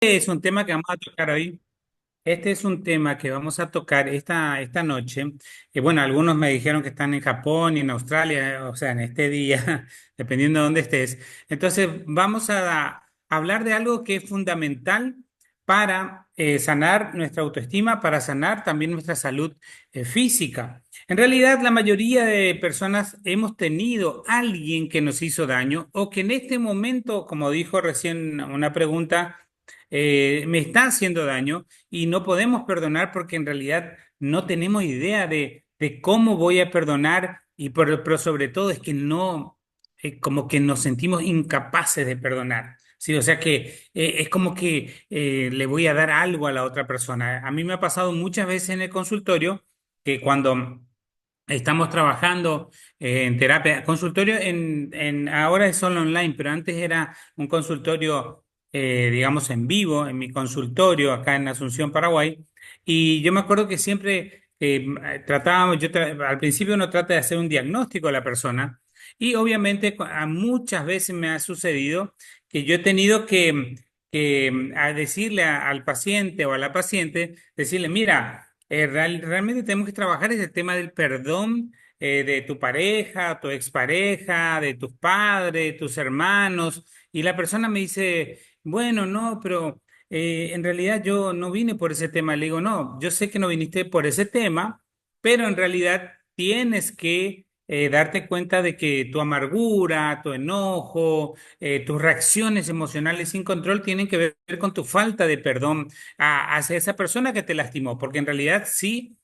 Es un tema que vamos a tocar hoy. Este es un tema que vamos a tocar esta noche. Bueno, algunos me dijeron que están en Japón y en Australia, o sea, en este día, dependiendo de dónde estés. Entonces, vamos a hablar de algo que es fundamental para sanar nuestra autoestima, para sanar también nuestra salud física. En realidad, la mayoría de personas hemos tenido alguien que nos hizo daño o que en este momento, como dijo recién una pregunta, me está haciendo daño y no podemos perdonar porque en realidad no tenemos idea de cómo voy a perdonar pero sobre todo es que no, como que nos sentimos incapaces de perdonar. Sí, o sea que es como que le voy a dar algo a la otra persona. A mí me ha pasado muchas veces en el consultorio que cuando estamos trabajando en terapia, consultorio ahora es solo online, pero antes era un consultorio, digamos, en vivo, en mi consultorio acá en Asunción, Paraguay. Y yo me acuerdo que siempre tratábamos, al principio uno trata de hacer un diagnóstico de la persona y obviamente muchas veces me ha sucedido que yo he tenido que a decirle al paciente o a la paciente, decirle, mira, realmente tenemos que trabajar ese tema del perdón de tu pareja, tu expareja, de tus padres, tus hermanos. Y la persona me dice, bueno, no, pero en realidad yo no vine por ese tema. Le digo, no, yo sé que no viniste por ese tema, pero en realidad tienes que darte cuenta de que tu amargura, tu enojo, tus reacciones emocionales sin control tienen que ver con tu falta de perdón hacia esa persona que te lastimó, porque en realidad sí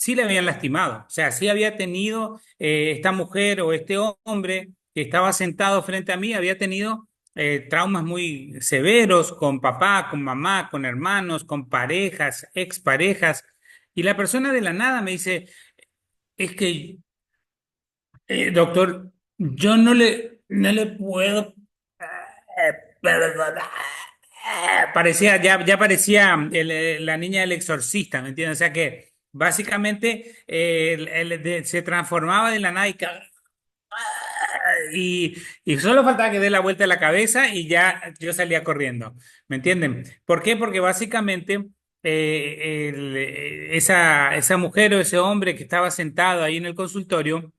le habían lastimado, o sea, sí había tenido esta mujer o este hombre que estaba sentado frente a mí, había tenido traumas muy severos con papá, con mamá, con hermanos, con parejas, exparejas, y la persona de la nada me dice, es que, doctor, yo no le puedo perdonar. Parecía, ya parecía la niña del exorcista, ¿me entiendes? O sea que básicamente se transformaba de la nada y solo faltaba que dé la vuelta a la cabeza y ya yo salía corriendo, ¿me entienden? ¿Por qué? Porque básicamente esa mujer o ese hombre que estaba sentado ahí en el consultorio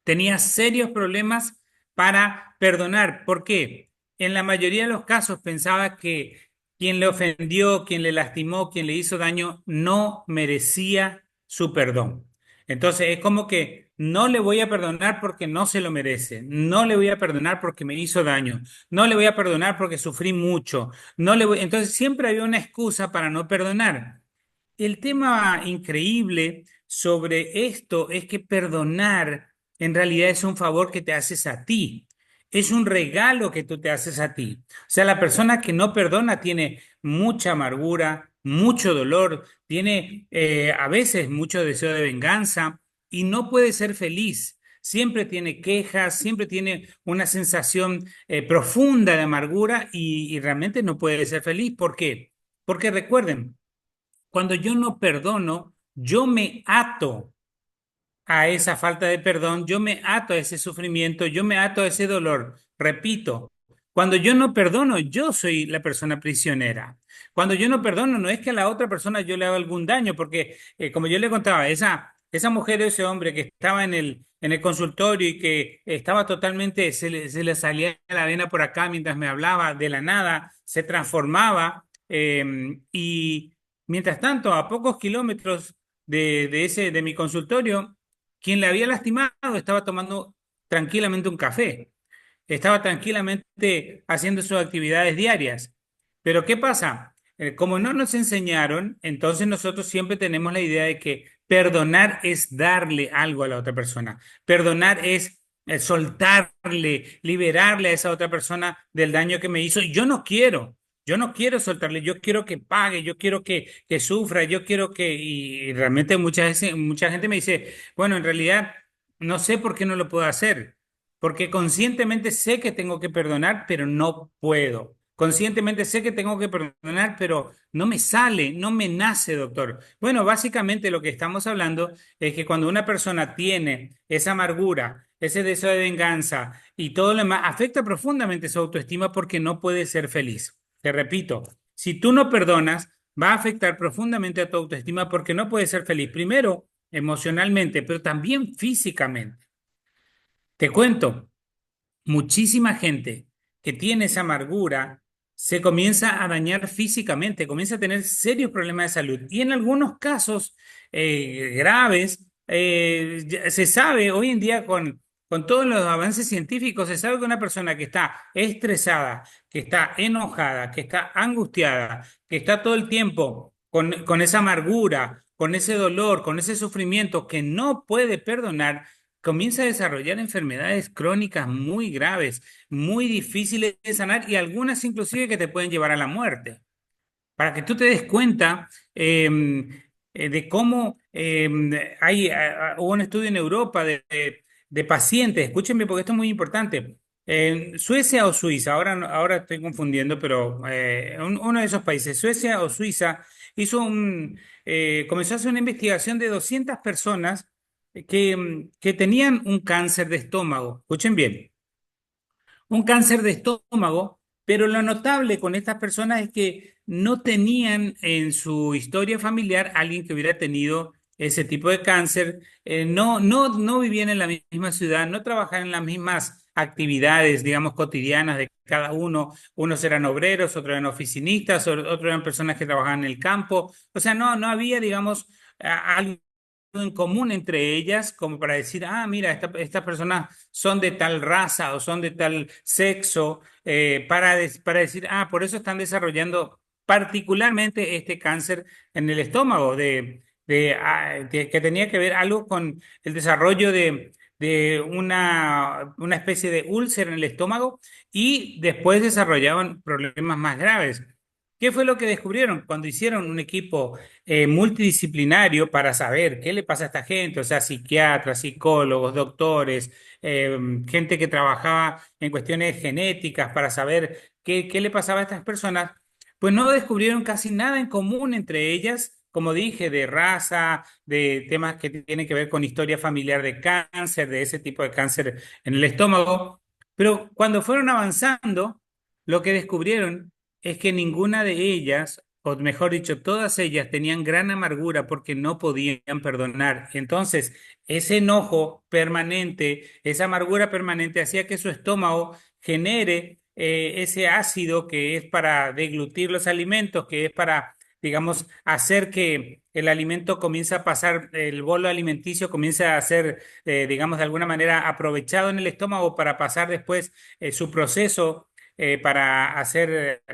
tenía serios problemas para perdonar. ¿Por qué? En la mayoría de los casos pensaba que quien le ofendió, quien le lastimó, quien le hizo daño, no merecía su perdón. Entonces es como que no le voy a perdonar porque no se lo merece, no le voy a perdonar porque me hizo daño, no le voy a perdonar porque sufrí mucho, no le voy... Entonces siempre había una excusa para no perdonar. El tema increíble sobre esto es que perdonar en realidad es un favor que te haces a ti. Es un regalo que tú te haces a ti. O sea, la persona que no perdona tiene mucha amargura, mucho dolor, tiene a veces mucho deseo de venganza y no puede ser feliz. Siempre tiene quejas, siempre tiene una sensación profunda de amargura y realmente no puede ser feliz. ¿Por qué? Porque recuerden, cuando yo no perdono, yo me ato a esa falta de perdón, yo me ato a ese sufrimiento, yo me ato a ese dolor. Repito, cuando yo no perdono, yo soy la persona prisionera. Cuando yo no perdono, no es que a la otra persona yo le haga algún daño, porque como yo le contaba, esa mujer o ese hombre que estaba en el consultorio y que estaba totalmente, se le salía la vena por acá mientras me hablaba, de la nada, se transformaba y mientras tanto, a pocos kilómetros de mi consultorio, quien le había lastimado estaba tomando tranquilamente un café, estaba tranquilamente haciendo sus actividades diarias. Pero ¿qué pasa? Como no nos enseñaron, entonces nosotros siempre tenemos la idea de que perdonar es darle algo a la otra persona. Perdonar es soltarle, liberarle a esa otra persona del daño que me hizo. Y yo no quiero soltarle, yo quiero que pague, yo quiero que sufra, yo quiero y realmente mucha gente me dice, bueno, en realidad no sé por qué no lo puedo hacer, porque conscientemente sé que tengo que perdonar, pero no puedo. Conscientemente sé que tengo que perdonar, pero no me sale, no me nace, doctor. Bueno, básicamente lo que estamos hablando es que cuando una persona tiene esa amargura, ese deseo de venganza y todo lo demás, afecta profundamente su autoestima porque no puede ser feliz. Te repito, Si tú no perdonas, va a afectar profundamente a tu autoestima porque no puedes ser feliz, primero emocionalmente, pero también físicamente. Te cuento, muchísima gente que tiene esa amargura se comienza a dañar físicamente, comienza a tener serios problemas de salud y en algunos casos graves, se sabe hoy en día con todos los avances científicos, se sabe que una persona que está estresada, que está enojada, que está angustiada, que está todo el tiempo con esa amargura, con ese dolor, con ese sufrimiento que no puede perdonar, comienza a desarrollar enfermedades crónicas muy graves, muy difíciles de sanar y algunas inclusive que te pueden llevar a la muerte. Para que tú te des cuenta de cómo hubo un estudio en Europa de pacientes, escúchenme porque esto es muy importante. En Suecia o Suiza, ahora estoy confundiendo, pero uno de esos países, Suecia o Suiza, comenzó a hacer una investigación de 200 personas que tenían un cáncer de estómago. Escuchen bien, un cáncer de estómago, pero lo notable con estas personas es que no tenían en su historia familiar alguien que hubiera tenido ese tipo de cáncer, no vivían en la misma ciudad, no trabajaban en las mismas actividades, digamos, cotidianas de cada uno. Unos eran obreros, otros eran oficinistas, otros eran personas que trabajaban en el campo. O sea, no había, digamos, algo en común entre ellas como para decir, ah, mira, estas personas son de tal raza o son de tal sexo, para decir, ah, por eso están desarrollando particularmente este cáncer en el estómago, que tenía que ver algo con el desarrollo de una especie de úlcera en el estómago y después desarrollaban problemas más graves. ¿Qué fue lo que descubrieron cuando hicieron un equipo multidisciplinario para saber qué le pasa a esta gente? O sea, psiquiatras, psicólogos, doctores, gente que trabajaba en cuestiones genéticas para saber qué le pasaba a estas personas? Pues no descubrieron casi nada en común entre ellas, como dije, de raza, de temas que tienen que ver con historia familiar de cáncer, de ese tipo de cáncer en el estómago. Pero cuando fueron avanzando, lo que descubrieron es que ninguna de ellas, o mejor dicho, todas ellas tenían gran amargura porque no podían perdonar. Entonces, ese enojo permanente, esa amargura permanente hacía que su estómago genere ese ácido que es para deglutir los alimentos, que es para, digamos, hacer que el alimento comience a pasar, el bolo alimenticio comience a ser, digamos, de alguna manera aprovechado en el estómago para pasar después su proceso para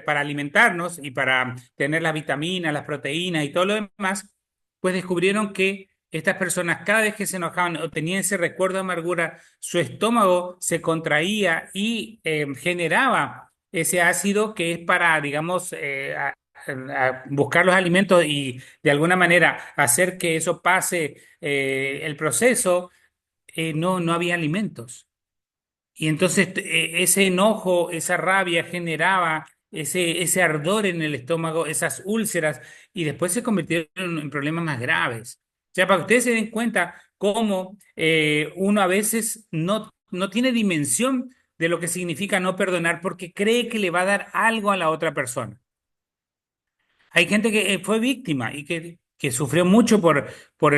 alimentarnos y para tener las vitaminas, las proteínas y todo lo demás, pues descubrieron que estas personas cada vez que se enojaban o tenían ese recuerdo de amargura, su estómago se contraía y generaba ese ácido que es para, digamos, a buscar los alimentos y de alguna manera hacer que eso pase el proceso. No había alimentos. Y entonces ese enojo, esa rabia generaba ese ardor en el estómago, esas úlceras, y después se convirtieron en problemas más graves. O sea, para que ustedes se den cuenta cómo uno a veces no tiene dimensión de lo que significa no perdonar porque cree que le va a dar algo a la otra persona. Hay gente que fue víctima y que sufrió mucho por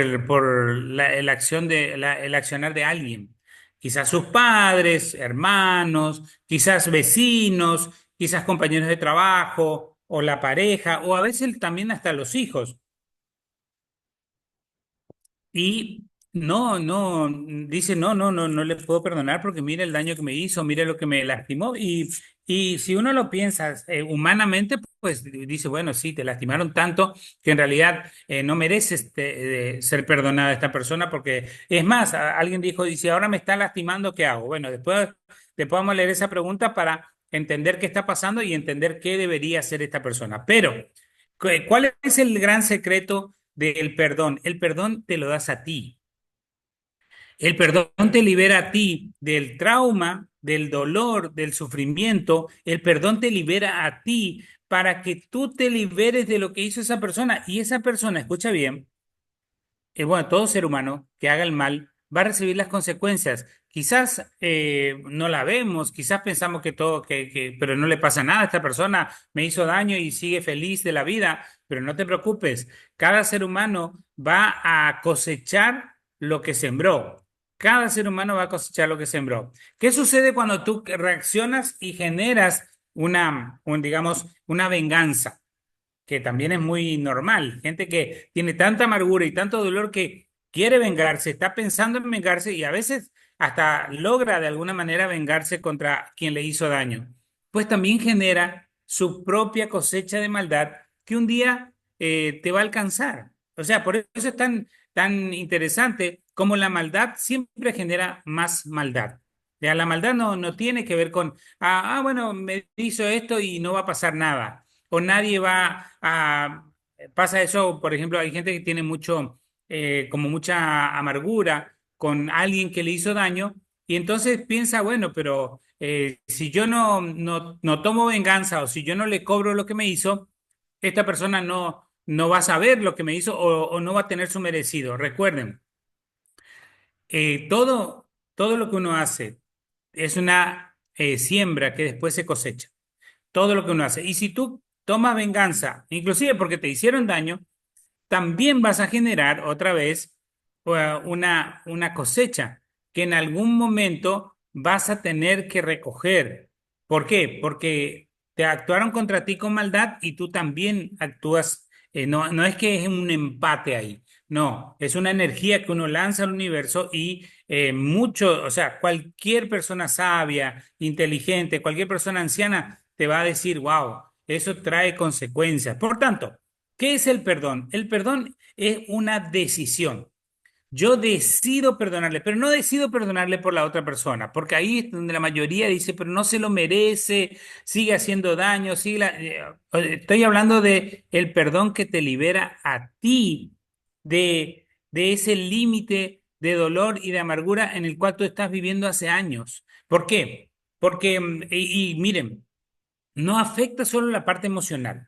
la acción el accionar de alguien. Quizás sus padres, hermanos, quizás vecinos, quizás compañeros de trabajo, o la pareja, o a veces también hasta los hijos. Y dice, no le puedo perdonar porque mira el daño que me hizo, mira lo que me lastimó. Y si uno lo piensa humanamente, pues dice, bueno, sí, te lastimaron tanto que en realidad no mereces ser perdonada esta persona porque, es más, alguien dijo, dice, ahora me está lastimando, ¿qué hago? Bueno, después vamos a leer esa pregunta para entender qué está pasando y entender qué debería hacer esta persona. Pero, ¿cuál es el gran secreto del perdón? El perdón te lo das a ti. El perdón te libera a ti del trauma, del dolor, del sufrimiento. El perdón te libera a ti para que tú te liberes de lo que hizo esa persona. Y esa persona, escucha bien, bueno, todo ser humano que haga el mal va a recibir las consecuencias. Quizás no la vemos, quizás pensamos que todo, pero no le pasa nada a esta persona, me hizo daño y sigue feliz de la vida, pero no te preocupes, cada ser humano va a cosechar lo que sembró. Cada ser humano va a cosechar lo que sembró. ¿Qué sucede cuando tú reaccionas y generas digamos, una venganza? Que también es muy normal. Gente que tiene tanta amargura y tanto dolor que quiere vengarse, está pensando en vengarse y a veces hasta logra de alguna manera vengarse contra quien le hizo daño. Pues también genera su propia cosecha de maldad que un día te va a alcanzar. O sea, por eso es tan interesante como la maldad siempre genera más maldad. Ya, la maldad no tiene que ver con, bueno, me hizo esto y no va a pasar nada o nadie va a... Pasa eso, por ejemplo, hay gente que tiene como mucha amargura con alguien que le hizo daño y entonces piensa, bueno, pero si yo no tomo venganza o si yo no le cobro lo que me hizo, esta persona no va a saber lo que me hizo o no va a tener su merecido. Recuerden, todo lo que uno hace es una siembra que después se cosecha todo lo que uno hace. Y si tú tomas venganza, inclusive porque te hicieron daño, también vas a generar otra vez una cosecha que en algún momento vas a tener que recoger. ¿Por qué? Porque te actuaron contra ti con maldad y tú también actúas. No es que es un empate ahí. No, es una energía que uno lanza al universo y o sea, cualquier persona sabia, inteligente, cualquier persona anciana te va a decir, wow, eso trae consecuencias. Por tanto, ¿qué es el perdón? El perdón es una decisión. Yo decido perdonarle, pero no decido perdonarle por la otra persona, porque ahí es donde la mayoría dice, pero no se lo merece, sigue haciendo daño, estoy hablando de el perdón que te libera a ti de ese límite de dolor y de amargura en el cual tú estás viviendo hace años. ¿Por qué? Porque, y miren, no afecta solo la parte emocional.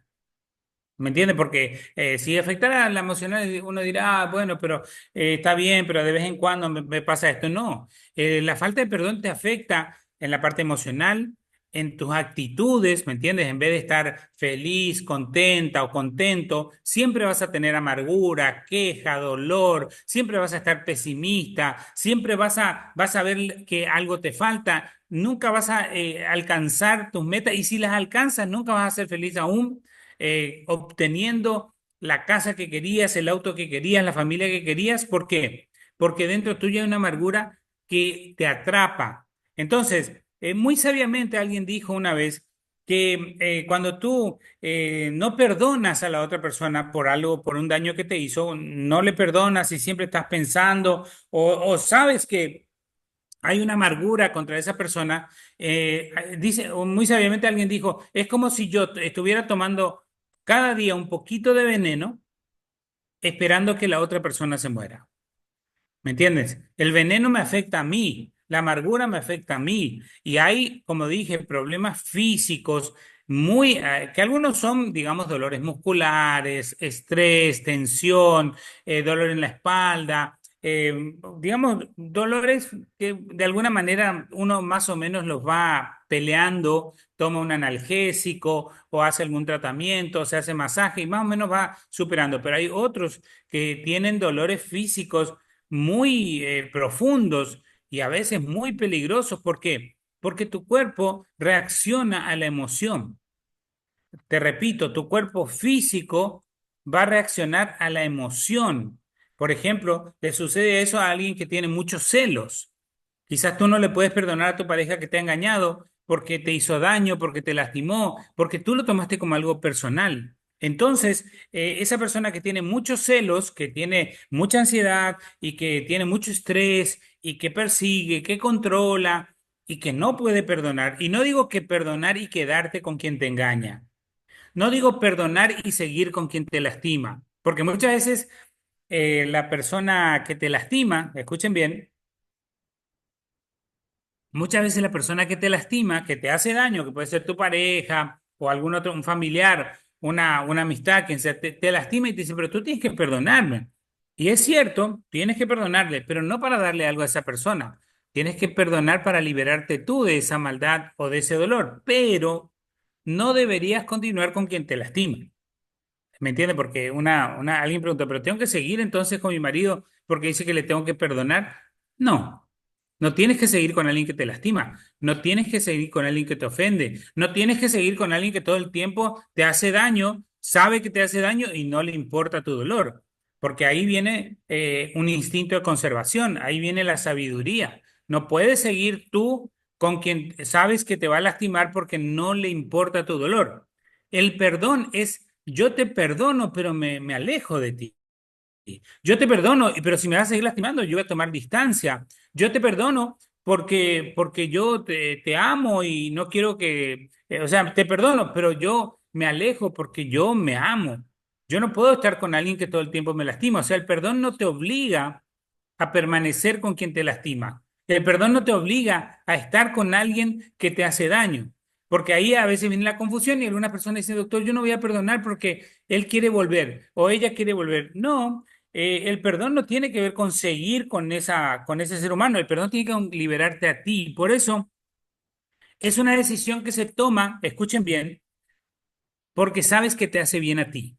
¿Me entiendes? Porque si afectara la emocional, uno dirá, bueno, pero está bien, pero de vez en cuando me pasa esto. No, la falta de perdón te afecta en la parte emocional, en tus actitudes, ¿me entiendes? En vez de estar feliz, contenta o contento, siempre vas a tener amargura, queja, dolor, siempre vas a estar pesimista, siempre vas a ver que algo te falta, nunca vas a alcanzar tus metas y si las alcanzas, nunca vas a ser feliz aún obteniendo la casa que querías, el auto que querías, la familia que querías. ¿Por qué? Porque dentro tuyo hay una amargura que te atrapa. Entonces, muy sabiamente alguien dijo una vez que cuando tú no perdonas a la otra persona por algo, por un daño que te hizo, no le perdonas y siempre estás pensando o sabes que hay una amargura contra esa persona, dice, o muy sabiamente alguien dijo, es como si yo estuviera tomando cada día un poquito de veneno esperando que la otra persona se muera. ¿Me entiendes? El veneno me afecta a mí, la amargura me afecta a mí y hay, como dije, problemas físicos que algunos son, digamos, dolores musculares, estrés, tensión, dolor en la espalda, digamos, dolores que de alguna manera uno más o menos los va peleando, toma un analgésico o hace algún tratamiento, se hace masaje y más o menos va superando, pero hay otros que tienen dolores físicos muy profundos y a veces muy peligrosos. ¿Por qué? Porque tu cuerpo reacciona a la emoción. Te repito, tu cuerpo físico va a reaccionar a la emoción. Por ejemplo, le sucede eso a alguien que tiene muchos celos. Quizás tú no le puedes perdonar a tu pareja que te ha engañado porque te hizo daño, porque te lastimó, porque tú lo tomaste como algo personal. Entonces, esa persona que tiene muchos celos, que tiene mucha ansiedad y que tiene mucho estrés y que persigue, que controla y que no puede perdonar, y no digo que perdonar y quedarte con quien te engaña, no digo perdonar y seguir con quien te lastima, porque muchas veces la persona que te lastima, escuchen bien, muchas veces la persona que te lastima, que te hace daño, que puede ser tu pareja o algún otro, un familiar, una amistad, quien sea, te lastima y te dice, pero tú tienes que perdonarme. Y es cierto, tienes que perdonarle, pero no para darle algo a esa persona. Tienes que perdonar para liberarte tú de esa maldad o de ese dolor, pero no deberías continuar con quien te lastima. ¿Me entiendes? Porque alguien pregunta, ¿pero tengo que seguir entonces con mi marido porque dice que le tengo que perdonar? No, no tienes que seguir con alguien que te lastima, no tienes que seguir con alguien que te ofende, no tienes que seguir con alguien que todo el tiempo te hace daño, sabe que te hace daño y no le importa tu dolor, porque ahí viene un instinto de conservación, ahí viene la sabiduría. No puedes seguir tú con quien sabes que te va a lastimar porque no le importa tu dolor. El perdón es, yo te perdono, pero me alejo de ti. Yo te perdono, pero si me vas a seguir lastimando, yo voy a tomar distancia. Yo te perdono porque yo te amo y no quiero que, o sea, te perdono, pero yo me alejo porque yo me amo. Yo no puedo estar con alguien que todo el tiempo me lastima. O sea, el perdón no te obliga a permanecer con quien te lastima. El perdón no te obliga a estar con alguien que te hace daño. Porque ahí a veces viene la confusión y algunas personas dicen, doctor, yo no voy a perdonar porque él quiere volver o ella quiere volver. No, el perdón no tiene que ver con seguir con ese ser humano. El perdón tiene que liberarte a ti. Por eso es una decisión que se toma, escuchen bien, porque sabes que te hace bien a ti.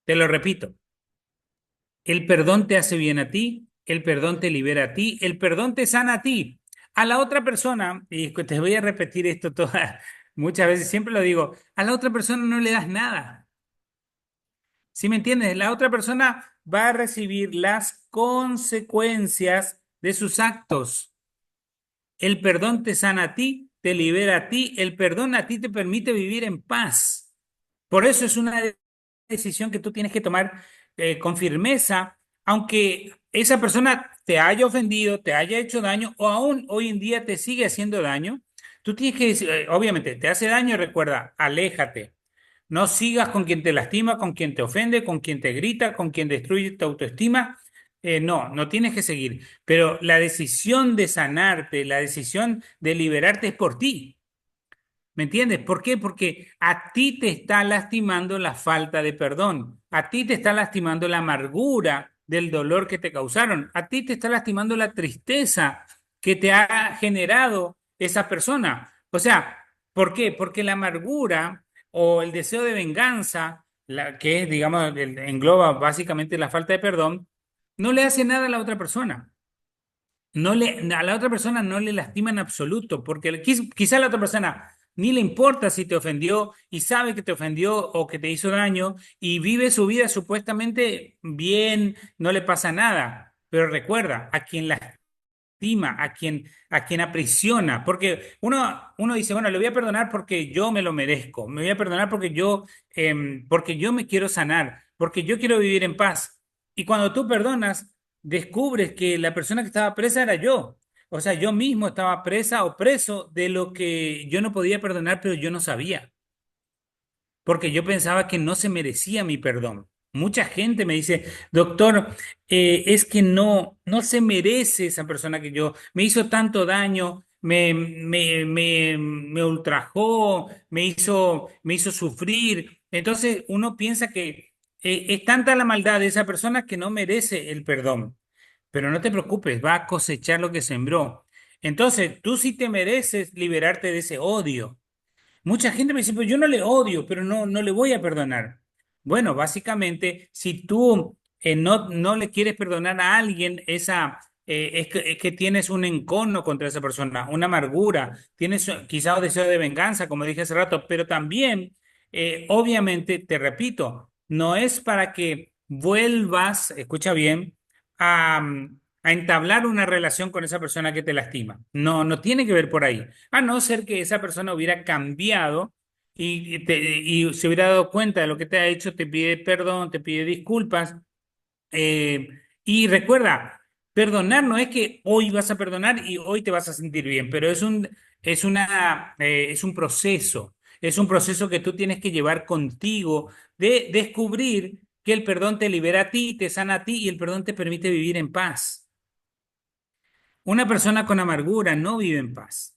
Te lo repito, el perdón te hace bien a ti, el perdón te libera a ti, el perdón te sana a ti. A la otra persona, y te voy a repetir esto todas, muchas veces, siempre lo digo, a la otra persona no le das nada. ¿Sí me entiendes? La otra persona va a recibir las consecuencias de sus actos. El perdón te sana a ti, te libera a ti, el perdón a ti te permite vivir en paz. Por eso es una decisión que tú tienes que tomar con firmeza, aunque esa persona te haya ofendido, te haya hecho daño o aún hoy en día te sigue haciendo daño. Tú tienes que decir, obviamente, te hace daño, recuerda, aléjate. No sigas con quien te lastima, con quien te ofende, con quien te grita, con quien destruye tu autoestima. No, no tienes que seguir. Pero la decisión de sanarte, la decisión de liberarte es por ti. ¿Me entiendes? ¿Por qué? Porque a ti te está lastimando la falta de perdón, a ti te está lastimando la amargura del dolor que te causaron, a ti te está lastimando la tristeza que te ha generado esa persona. O sea, ¿por qué? Porque la amargura o el deseo de venganza, que es, digamos, engloba básicamente la falta de perdón, no le hace nada a la otra persona. A la otra persona no le lastima en absoluto, porque quizá la otra persona ni le importa si te ofendió y sabe que te ofendió o que te hizo daño y vive su vida supuestamente bien, no le pasa nada. Pero recuerda, a quien lastima, a quien aprisiona, porque uno dice, bueno, le voy a perdonar porque yo me lo merezco, me voy a perdonar porque yo me quiero sanar, porque yo quiero vivir en paz. Y cuando tú perdonas, descubres que la persona que estaba presa era yo. O sea, yo mismo estaba presa o preso de lo que yo no podía perdonar, pero yo no sabía, porque yo pensaba que no se merecía mi perdón. Mucha gente me dice, doctor, es que no se merece esa persona que yo me hizo tanto daño, me ultrajó, me hizo sufrir. Entonces uno piensa que es tanta la maldad de esa persona que no merece el perdón. Pero no te preocupes, va a cosechar lo que sembró. Entonces, tú sí te mereces liberarte de ese odio. Mucha gente me dice, pues yo no le odio, pero no le voy a perdonar. Bueno, básicamente, si tú no le quieres perdonar a alguien, es que tienes un encono contra esa persona, una amargura, tienes quizá un deseo de venganza, como dije hace rato, pero también, obviamente, te repito, no es para que vuelvas, escucha bien, a entablar una relación con esa persona que te lastima. No, no tiene que ver por ahí. A no ser que esa persona hubiera cambiado y se hubiera dado cuenta de lo que te ha hecho, te pide perdón, te pide disculpas. eh, y recuerda, perdonar no es que hoy vas a perdonar y hoy te vas a sentir bien, pero es un proceso. Es un proceso que tú tienes que llevar contigo de descubrir que el perdón te libera a ti, te sana a ti y el perdón te permite vivir en paz. Una persona con amargura no vive en paz.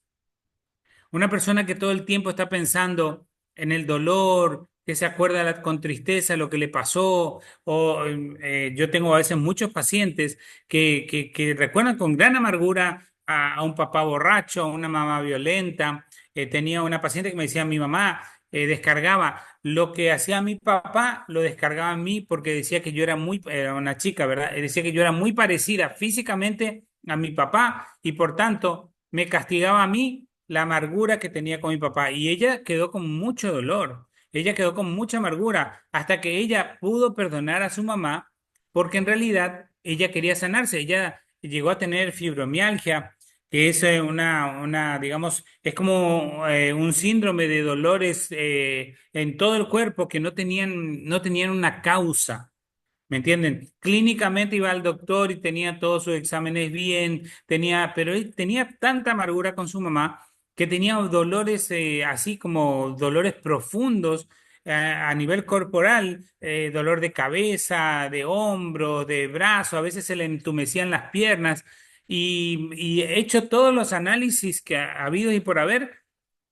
Una persona que todo el tiempo está pensando en el dolor, que se acuerda con tristeza lo que le pasó, o yo tengo a veces muchos pacientes que recuerdan con gran amargura a un papá borracho, a una mamá violenta. Tenía una paciente que me decía, mi mamá descargaba lo que hacía mi papá, lo descargaba a mí porque decía que yo era era una chica, ¿verdad? Decía que yo era muy parecida físicamente a mi papá y por tanto me castigaba a mí la amargura que tenía con mi papá y ella quedó con mucho dolor, ella quedó con mucha amargura hasta que ella pudo perdonar a su mamá porque en realidad ella quería sanarse, ella llegó a tener fibromialgia, que es digamos, es como un síndrome de dolores en todo el cuerpo que no tenían una causa. ¿Me entienden? Clínicamente iba al doctor y tenía todos sus exámenes bien, pero él tenía tanta amargura con su mamá que tenía dolores así como dolores profundos a nivel corporal, dolor de cabeza, de hombro, de brazo, a veces se le entumecían las piernas y he hecho todos los análisis que ha habido y por haber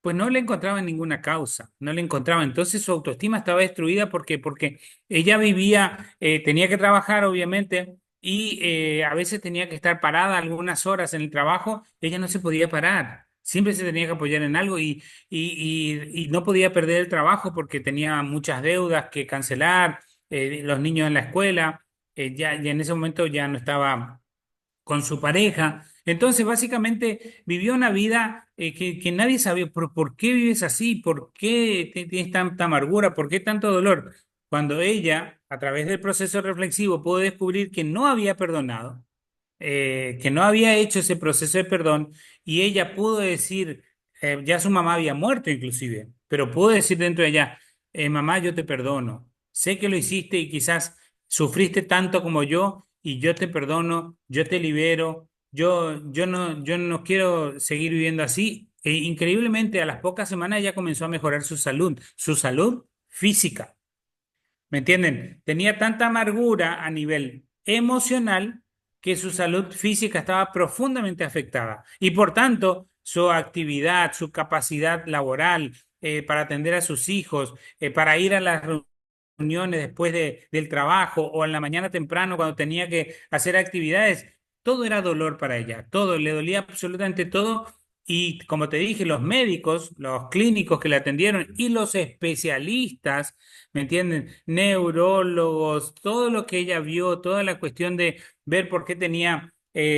pues no le encontraba ninguna causa, no le encontraba. Entonces su autoestima estaba destruida porque ella vivía, tenía que trabajar obviamente y a veces tenía que estar parada algunas horas en el trabajo, ella no se podía parar, siempre se tenía que apoyar en algo y no podía perder el trabajo porque tenía muchas deudas que cancelar, los niños en la escuela, ya en ese momento ya no estaba con su pareja. Entonces, básicamente, vivió una vida que nadie sabía por qué vives así, por qué tienes tanta amargura, por qué tanto dolor. Cuando ella, a través del proceso reflexivo, pudo descubrir que no había perdonado, que no había hecho ese proceso de perdón, y ella pudo decir, ya su mamá había muerto inclusive, pero pudo decir dentro de ella, mamá, yo te perdono. Sé que lo hiciste y quizás sufriste tanto como yo y yo te perdono, yo te libero, yo no quiero seguir viviendo así. E increíblemente, a las pocas semanas ya comenzó a mejorar su salud física. ¿Me entienden? Tenía tanta amargura a nivel emocional que su salud física estaba profundamente afectada y por tanto su actividad, su capacidad laboral para atender a sus hijos, para ir a las reuniones después del trabajo o en la mañana temprano cuando tenía que hacer actividades, todo era dolor para ella, todo, le dolía absolutamente todo. Y como te dije, los médicos, los clínicos que le atendieron y los especialistas, ¿me entienden? Neurólogos, todo lo que ella vio, toda la cuestión de ver por qué tenía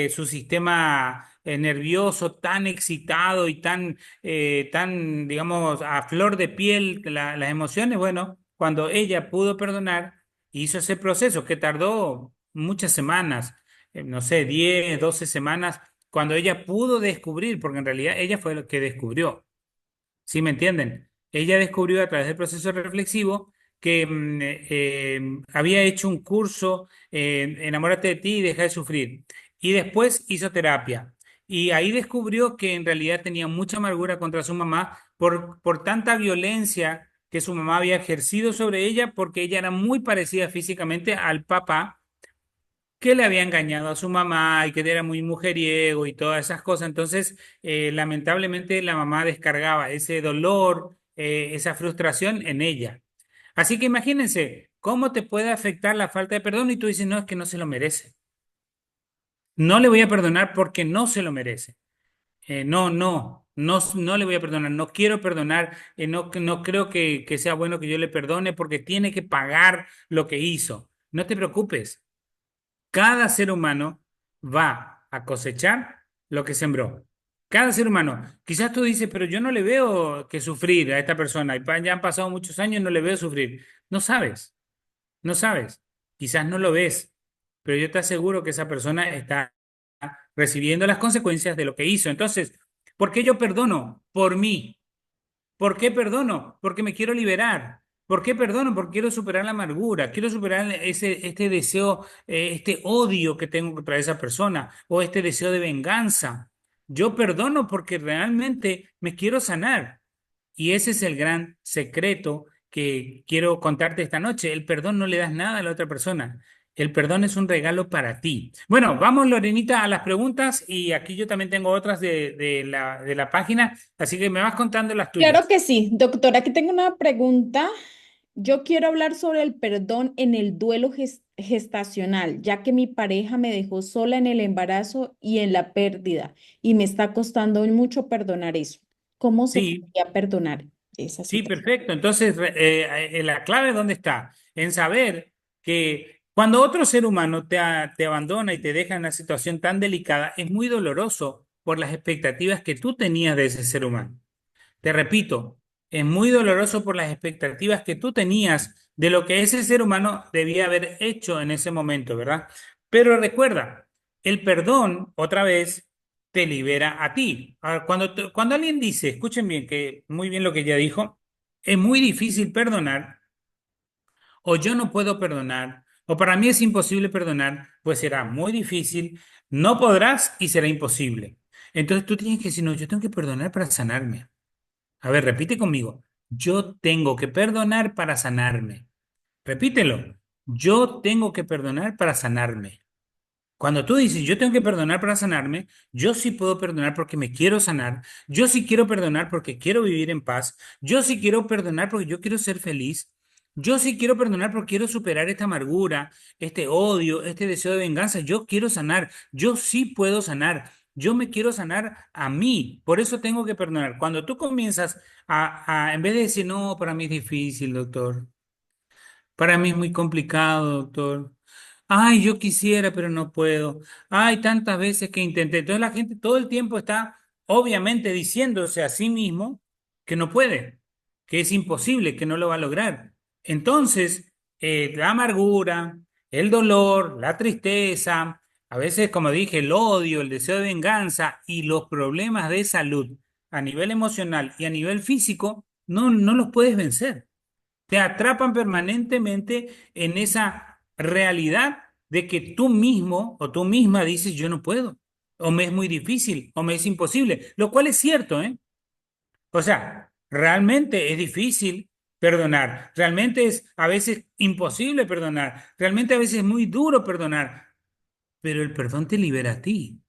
su sistema nervioso tan excitado y tan, digamos, a flor de piel, las emociones, bueno, cuando ella pudo perdonar, hizo ese proceso que tardó muchas semanas, no sé, 10 12 semanas, cuando ella pudo descubrir, porque en realidad ella fue lo que descubrió. ¿Sí me entienden? Ella descubrió a través del proceso reflexivo que había hecho un curso, Enamórate de ti y deja de sufrir. Y después hizo terapia. Y ahí descubrió que en realidad tenía mucha amargura contra su mamá por tanta violencia que su mamá había ejercido sobre ella, porque ella era muy parecida físicamente al papá que le había engañado a su mamá y que era muy mujeriego y todas esas cosas. Entonces, lamentablemente, la mamá descargaba ese dolor, esa frustración en ella. Así que imagínense cómo te puede afectar la falta de perdón y tú dices, no, es que no se lo merece. No le voy a perdonar porque no se lo merece. No le voy a perdonar, no quiero perdonar, no creo que sea bueno que yo le perdone porque tiene que pagar lo que hizo. No te preocupes. Cada ser humano va a cosechar lo que sembró. Cada ser humano. Quizás tú dices, pero yo no le veo que sufrir a esta persona. Ya han pasado muchos años, no le veo sufrir. No sabes, no sabes. Quizás no lo ves, pero yo te aseguro que esa persona está recibiendo las consecuencias de lo que hizo. Entonces, ¿por qué yo perdono? Por mí. ¿Por qué perdono? Porque me quiero liberar. ¿Por qué perdono? Porque quiero superar la amargura, quiero superar este deseo, este odio que tengo contra esa persona o este deseo de venganza. Yo perdono porque realmente me quiero sanar. Y ese es el gran secreto que quiero contarte esta noche. El perdón no le das nada a la otra persona. El perdón es un regalo para ti. Bueno, vamos, Lorenita, a las preguntas y aquí yo también tengo otras de la página, así que me vas contando las Claro tuyas. que sí, doctora. Aquí tengo una pregunta. Yo quiero hablar sobre el perdón en el duelo gestacional, ya que mi pareja me dejó sola en el embarazo y en la pérdida, y me está costando mucho perdonar eso. ¿Cómo se Sí, podría perdonar esa sí, situación? perfecto. Entonces, la clave ¿dónde está? En saber que cuando otro ser humano te abandona y te deja en una situación tan delicada, es muy doloroso por las expectativas que tú tenías de ese ser humano. Te repito, es muy doloroso por las expectativas que tú tenías de lo que ese ser humano debía haber hecho en ese momento, ¿verdad? Pero recuerda, el perdón, otra vez, te libera a ti. Ahora, cuando alguien dice, escuchen bien, que muy bien lo que ella dijo, es muy difícil perdonar, o yo no puedo perdonar, o para mí es imposible perdonar, pues será muy difícil, no podrás y será imposible. Entonces tú tienes que decir, no, yo tengo que perdonar para sanarme. A ver, repite conmigo. Yo tengo que perdonar para sanarme. Repítelo. Yo tengo que perdonar para sanarme. Cuando tú dices, yo tengo que perdonar para sanarme, yo sí puedo perdonar porque me quiero sanar. Yo sí quiero perdonar porque quiero vivir en paz. Yo sí quiero perdonar porque yo quiero ser feliz. Yo sí quiero perdonar porque quiero superar esta amargura, este odio, este deseo de venganza. Yo quiero sanar. Yo sí puedo sanar. Yo me quiero sanar a mí. Por eso tengo que perdonar. Cuando tú comienzas en vez de decir, no, para mí es difícil, doctor. Para mí es muy complicado, doctor. Ay, yo quisiera, pero no puedo. Ay, tantas veces que intenté. Entonces la gente todo el tiempo está, obviamente, diciéndose a sí mismo que no puede, que es imposible, que no lo va a lograr. Entonces, la amargura, el dolor, la tristeza, a veces, como dije, el odio, el deseo de venganza y los problemas de salud a nivel emocional y a nivel físico, no los puedes vencer. Te atrapan permanentemente en esa realidad de que tú mismo o tú misma dices, yo no puedo, o me es muy difícil, o me es imposible, lo cual es cierto, ¿eh? O sea, realmente es difícil perdonar, realmente es a veces imposible perdonar, realmente a veces es muy duro perdonar, pero el perdón te libera a ti.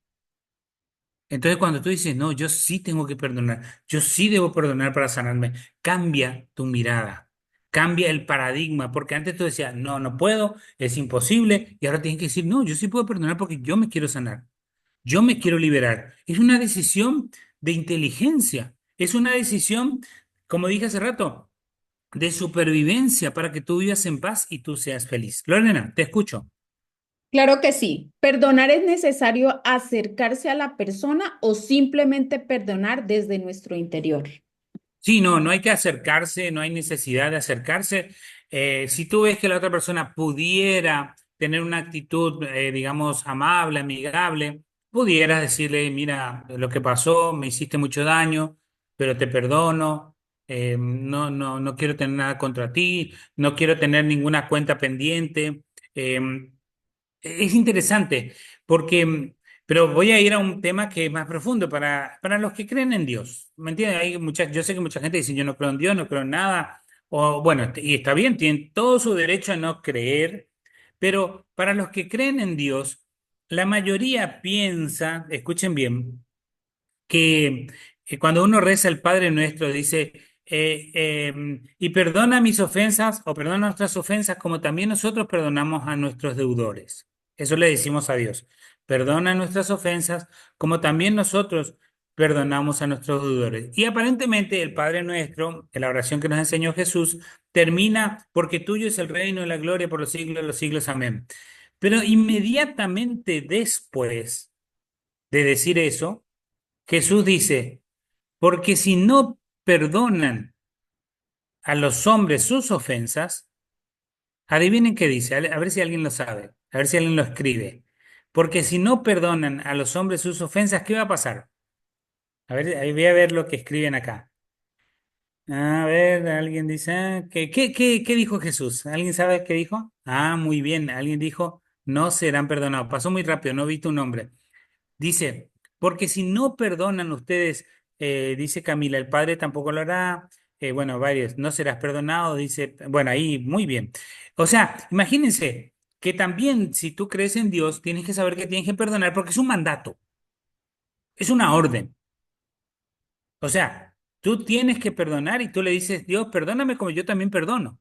Entonces, cuando tú dices, no, yo sí tengo que perdonar, yo sí debo perdonar para sanarme, cambia tu mirada, cambia el paradigma, porque antes tú decías, no, no puedo, es imposible, y ahora tienes que decir, no, yo sí puedo perdonar porque yo me quiero sanar, yo me quiero liberar. Es una decisión de inteligencia, es una decisión, como dije hace rato, de supervivencia para que tú vivas en paz y tú seas feliz. Lorena, te escucho. Claro que sí. ¿Perdonar es necesario acercarse a la persona o simplemente perdonar desde nuestro interior? Sí, no hay que acercarse, no hay necesidad de acercarse. Si tú ves que la otra persona pudiera tener una actitud, digamos, amable, amigable, pudieras decirle, mira, lo que pasó, me hiciste mucho daño, pero te perdono, no quiero tener nada contra ti, no quiero tener ninguna cuenta pendiente. Es interesante porque, pero voy a ir a un tema que es más profundo para los que creen en Dios. ¿Me entiendes? Yo sé que mucha gente dice, yo no creo en Dios, no creo en nada. O bueno, y está bien, tienen todo su derecho a no creer, pero para los que creen en Dios, la mayoría piensa, escuchen bien, que cuando uno reza el Padre Nuestro, dice, y perdona mis ofensas o perdona nuestras ofensas como también nosotros perdonamos a nuestros deudores. Eso le decimos a Dios. Perdona nuestras ofensas como también nosotros perdonamos a nuestros deudores. Y aparentemente el Padre Nuestro, en la oración que nos enseñó Jesús, termina porque tuyo es el reino y la gloria por los siglos de los siglos. Amén. Pero inmediatamente después de decir eso, Jesús dice, porque si no perdonan a los hombres sus ofensas, adivinen qué dice, a ver si alguien lo sabe, a ver si alguien lo escribe. Porque si no perdonan a los hombres sus ofensas, ¿qué va a pasar? A ver, ahí voy a ver lo que escriben acá. A ver, alguien dice, ¿qué dijo Jesús? ¿Alguien sabe qué dijo? Ah, muy bien, alguien dijo, no serán perdonados. Pasó muy rápido, no vi tu nombre. Dice, porque si no perdonan ustedes, dice Camila, el Padre tampoco lo hará. Bueno, varios, no serás perdonado, dice, bueno, ahí muy bien. O sea, imagínense que también si tú crees en Dios, tienes que saber que tienes que perdonar porque es un mandato, es una orden. O sea, tú tienes que perdonar y tú le dices, Dios, perdóname como yo también perdono.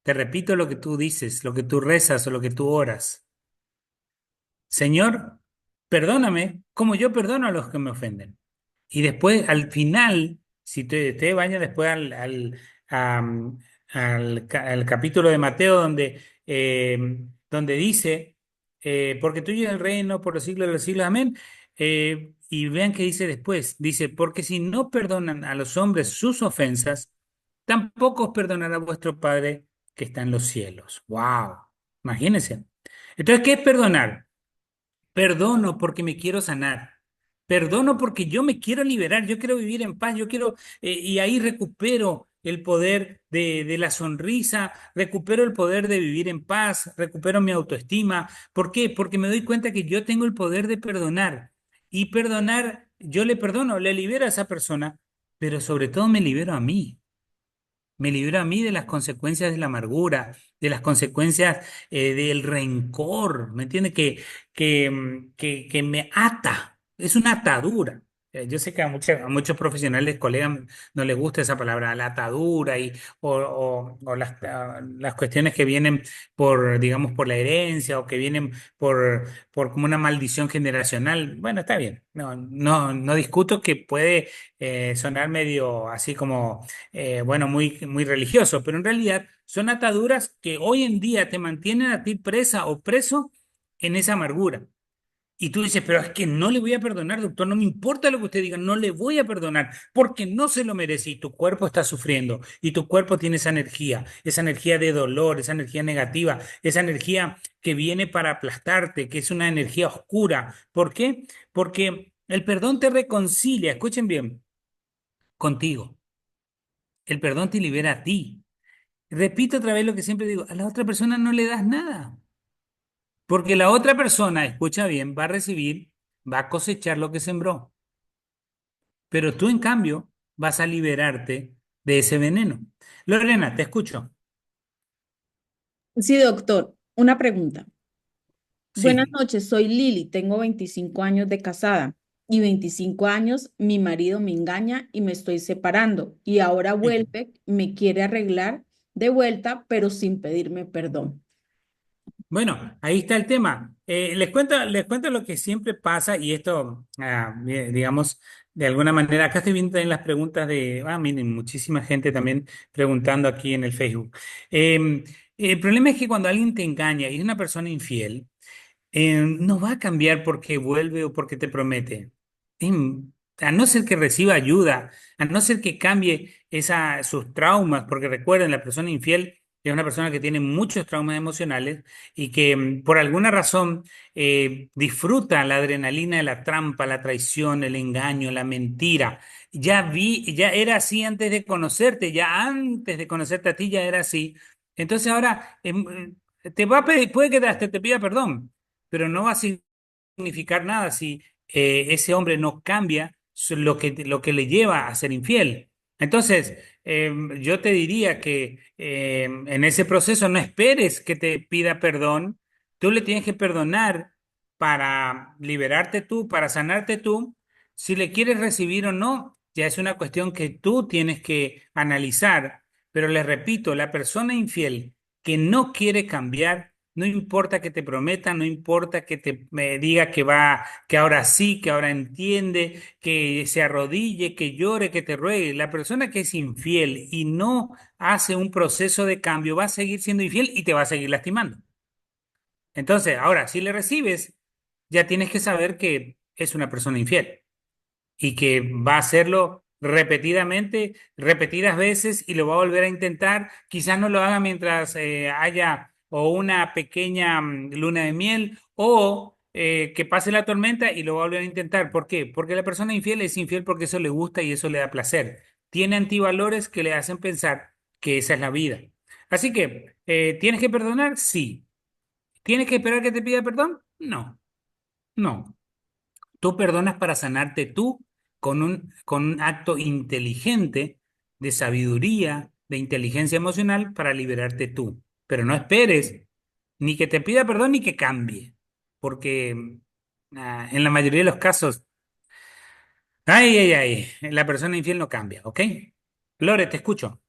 Te repito lo que tú dices, lo que tú rezas o lo que tú oras. Señor, perdóname como yo perdono a los que me ofenden. Y después, al final, si te vayas después am, al capítulo de Mateo donde dice, porque tuyo es el reino por los siglos de los siglos, amén. Y vean qué dice después. Dice, porque si no perdonan a los hombres sus ofensas, tampoco os perdonará vuestro Padre que está en los cielos. ¡Wow! Imagínense. Entonces, ¿qué es perdonar? Perdono porque me quiero sanar. Perdono porque yo me quiero liberar, yo quiero vivir en paz, yo quiero, y ahí recupero el poder de la sonrisa, recupero el poder de vivir en paz, recupero mi autoestima. ¿Por qué? Porque me doy cuenta que yo tengo el poder de perdonar. Y perdonar, yo le perdono, le libero a esa persona, pero sobre todo me libero a mí. Me libero a mí de las consecuencias de la amargura, de las consecuencias del rencor, ¿me entiende? Que me ata, es una atadura. Yo sé que a muchos profesionales, colegas, no les gusta esa palabra, la atadura o las cuestiones que vienen por, digamos, por la herencia o que vienen por como una maldición generacional. Bueno, está bien, no discuto que puede sonar medio así como bueno, muy religioso, pero en realidad son ataduras que hoy en día te mantienen a ti presa o preso en esa amargura. Y tú dices, pero es que no le voy a perdonar, doctor, no me importa lo que usted diga, no le voy a perdonar porque no se lo merece y tu cuerpo está sufriendo y tu cuerpo tiene esa energía de dolor, esa energía negativa, esa energía que viene para aplastarte, que es una energía oscura. ¿Por qué? Porque el perdón te reconcilia, escuchen bien, contigo. El perdón te libera a ti. Repito otra vez lo que siempre digo, a la otra persona no le das nada, porque la otra persona, escucha bien, va a recibir, va a cosechar lo que sembró, pero tú en cambio vas a liberarte de ese veneno. Lorena, te escucho. Sí, doctor, una pregunta. Buenas Sí. noches, soy Lili, tengo 25 años de casada y 25 años mi marido me engaña y me estoy separando y ahora vuelve, me quiere arreglar de vuelta, pero sin pedirme perdón. Bueno, ahí está el tema. Les cuento lo que siempre pasa y esto, digamos, de alguna manera, acá estoy viendo también las preguntas miren, muchísima gente también preguntando aquí en el Facebook. El problema es que cuando alguien te engaña y es una persona infiel, no va a cambiar porque vuelve o porque te promete. A no ser que reciba ayuda, a no ser que cambie sus traumas, porque recuerden, la persona infiel es una persona que tiene muchos traumas emocionales y que por alguna razón disfruta la adrenalina de la trampa, la traición, el engaño, la mentira. Ya era así antes de conocerte, ya antes de conocerte a ti ya era así. Entonces ahora te va a pedir, puede que hasta te pida perdón, pero no va a significar nada si ese hombre no cambia lo que le lleva a ser infiel. Entonces, yo te diría que en ese proceso no esperes que te pida perdón, tú le tienes que perdonar para liberarte tú, para sanarte tú. Si le quieres recibir o no, ya es una cuestión que tú tienes que analizar. Pero les repito, la persona infiel que no quiere cambiar, no importa que te prometa, no importa que te diga que va, que ahora sí, que ahora entiende, que se arrodille, que llore, que te ruegue. La persona que es infiel y no hace un proceso de cambio va a seguir siendo infiel y te va a seguir lastimando. Entonces, ahora, si le recibes, ya tienes que saber que es una persona infiel y que va a hacerlo repetidamente, repetidas veces y lo va a volver a intentar. Quizás no lo haga mientras haya o una pequeña luna de miel o que pase la tormenta y lo va a volver a intentar. ¿Por qué? Porque la persona infiel es infiel porque eso le gusta y eso le da placer. Tiene antivalores que le hacen pensar que esa es la vida. Así que, ¿tienes que perdonar? Sí. ¿Tienes que esperar que te pida perdón? No, no. Tú perdonas para sanarte tú con un acto inteligente de sabiduría, de inteligencia emocional para liberarte tú. Pero no esperes ni que te pida perdón ni que cambie, porque en la mayoría de los casos, la persona infiel no cambia, ¿ok? Lore, te escucho.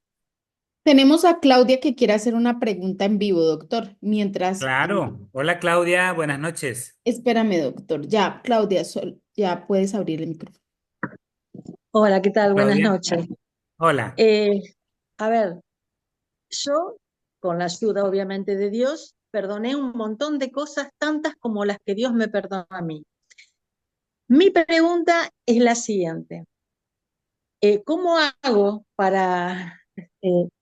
Tenemos a Claudia que quiere hacer una pregunta en vivo, doctor. Mientras, Claro. Hola Claudia, buenas noches. espérame, doctor. Ya, Claudia, ya puedes abrir el micrófono. Hola, ¿qué tal? Buenas Claudia. noches. Hola. Eh, a ver, yo, con la ayuda obviamente de Dios, perdoné un montón de cosas, tantas como las que Dios me perdonó a mí. Mi pregunta es la siguiente. ¿Cómo hago para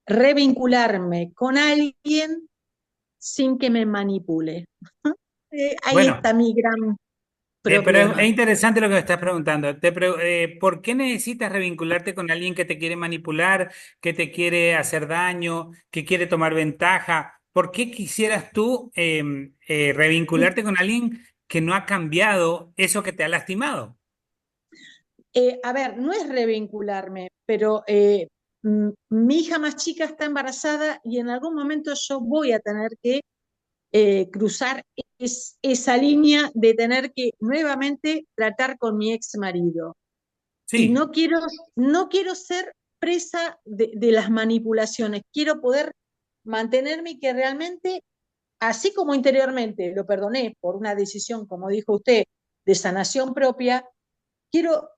revincularme con alguien sin que me manipule? Ahí Bueno, está mi gran pero es problema. interesante lo que me estás preguntando. ¿Por qué necesitas revincularte con alguien que te quiere manipular, que te quiere hacer daño, que quiere tomar ventaja? ¿Por qué quisieras tú revincularte con alguien que no ha cambiado eso que te ha lastimado? A ver, no es revincularme, pero mi hija más chica está embarazada y en algún momento yo voy a tener que cruzar esa línea de tener que nuevamente tratar con mi ex marido. Y Sí. no quiero ser presa de las manipulaciones, quiero poder mantenerme y que realmente, así como interiormente lo perdoné por una decisión, como dijo usted, de sanación propia, quiero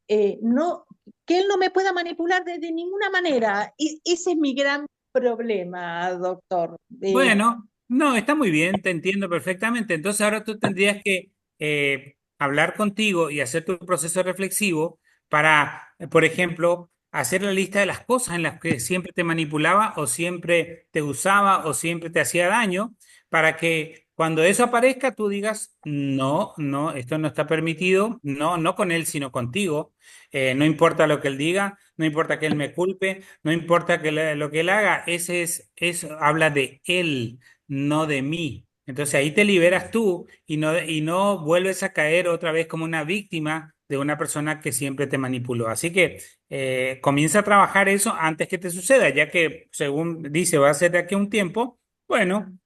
no, que él no me pueda manipular de ninguna manera. Y ese es mi gran problema, doctor. Bueno, no, está muy bien, te entiendo perfectamente. Entonces ahora tú tendrías que hablar contigo y hacer tu proceso reflexivo para, por ejemplo, hacer la lista de las cosas en las que siempre te manipulaba o siempre te usaba o siempre te hacía daño, para que cuando eso aparezca tú digas, no, no, esto no está permitido, no, no con él, sino contigo. No importa lo que él diga, no importa que él me culpe, no importa lo que él haga, eso habla de él, no de mí. Entonces ahí te liberas tú y no vuelves a caer otra vez como una víctima de una persona que siempre te manipuló. Así que comienza a trabajar eso antes que te suceda, ya que según dice va a ser de aquí a un tiempo. Bueno,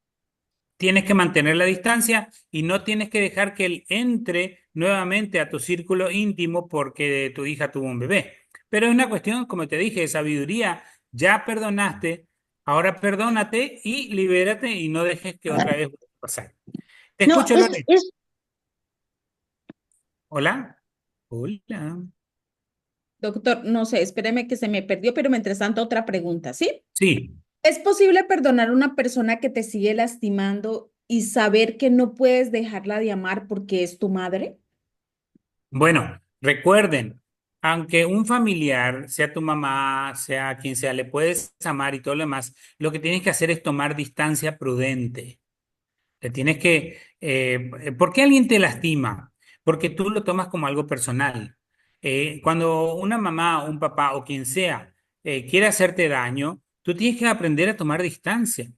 tienes que mantener la distancia y no tienes que dejar que él entre nuevamente a tu círculo íntimo porque tu hija tuvo un bebé. Pero es una cuestión, como te dije, de sabiduría. Ya perdonaste, ahora perdónate y libérate y no dejes que otra vez vuelva a pasar. Te no, escucho, Lore. es, Hola. Hola. Doctor, no sé, espéreme que se me perdió, pero mientras tanto otra pregunta, ¿sí? Sí. ¿Es posible perdonar a una persona que te sigue lastimando y saber que no puedes dejarla de amar porque es tu madre? Bueno, recuerden, aunque un familiar, sea tu mamá, sea quien sea, le puedes amar y todo lo demás, lo que tienes que hacer es tomar distancia prudente. Te tienes que, ¿por qué alguien te lastima? Porque tú lo tomas como algo personal. Cuando una mamá, un papá o quien sea quiere hacerte daño, tú tienes que aprender a tomar distancia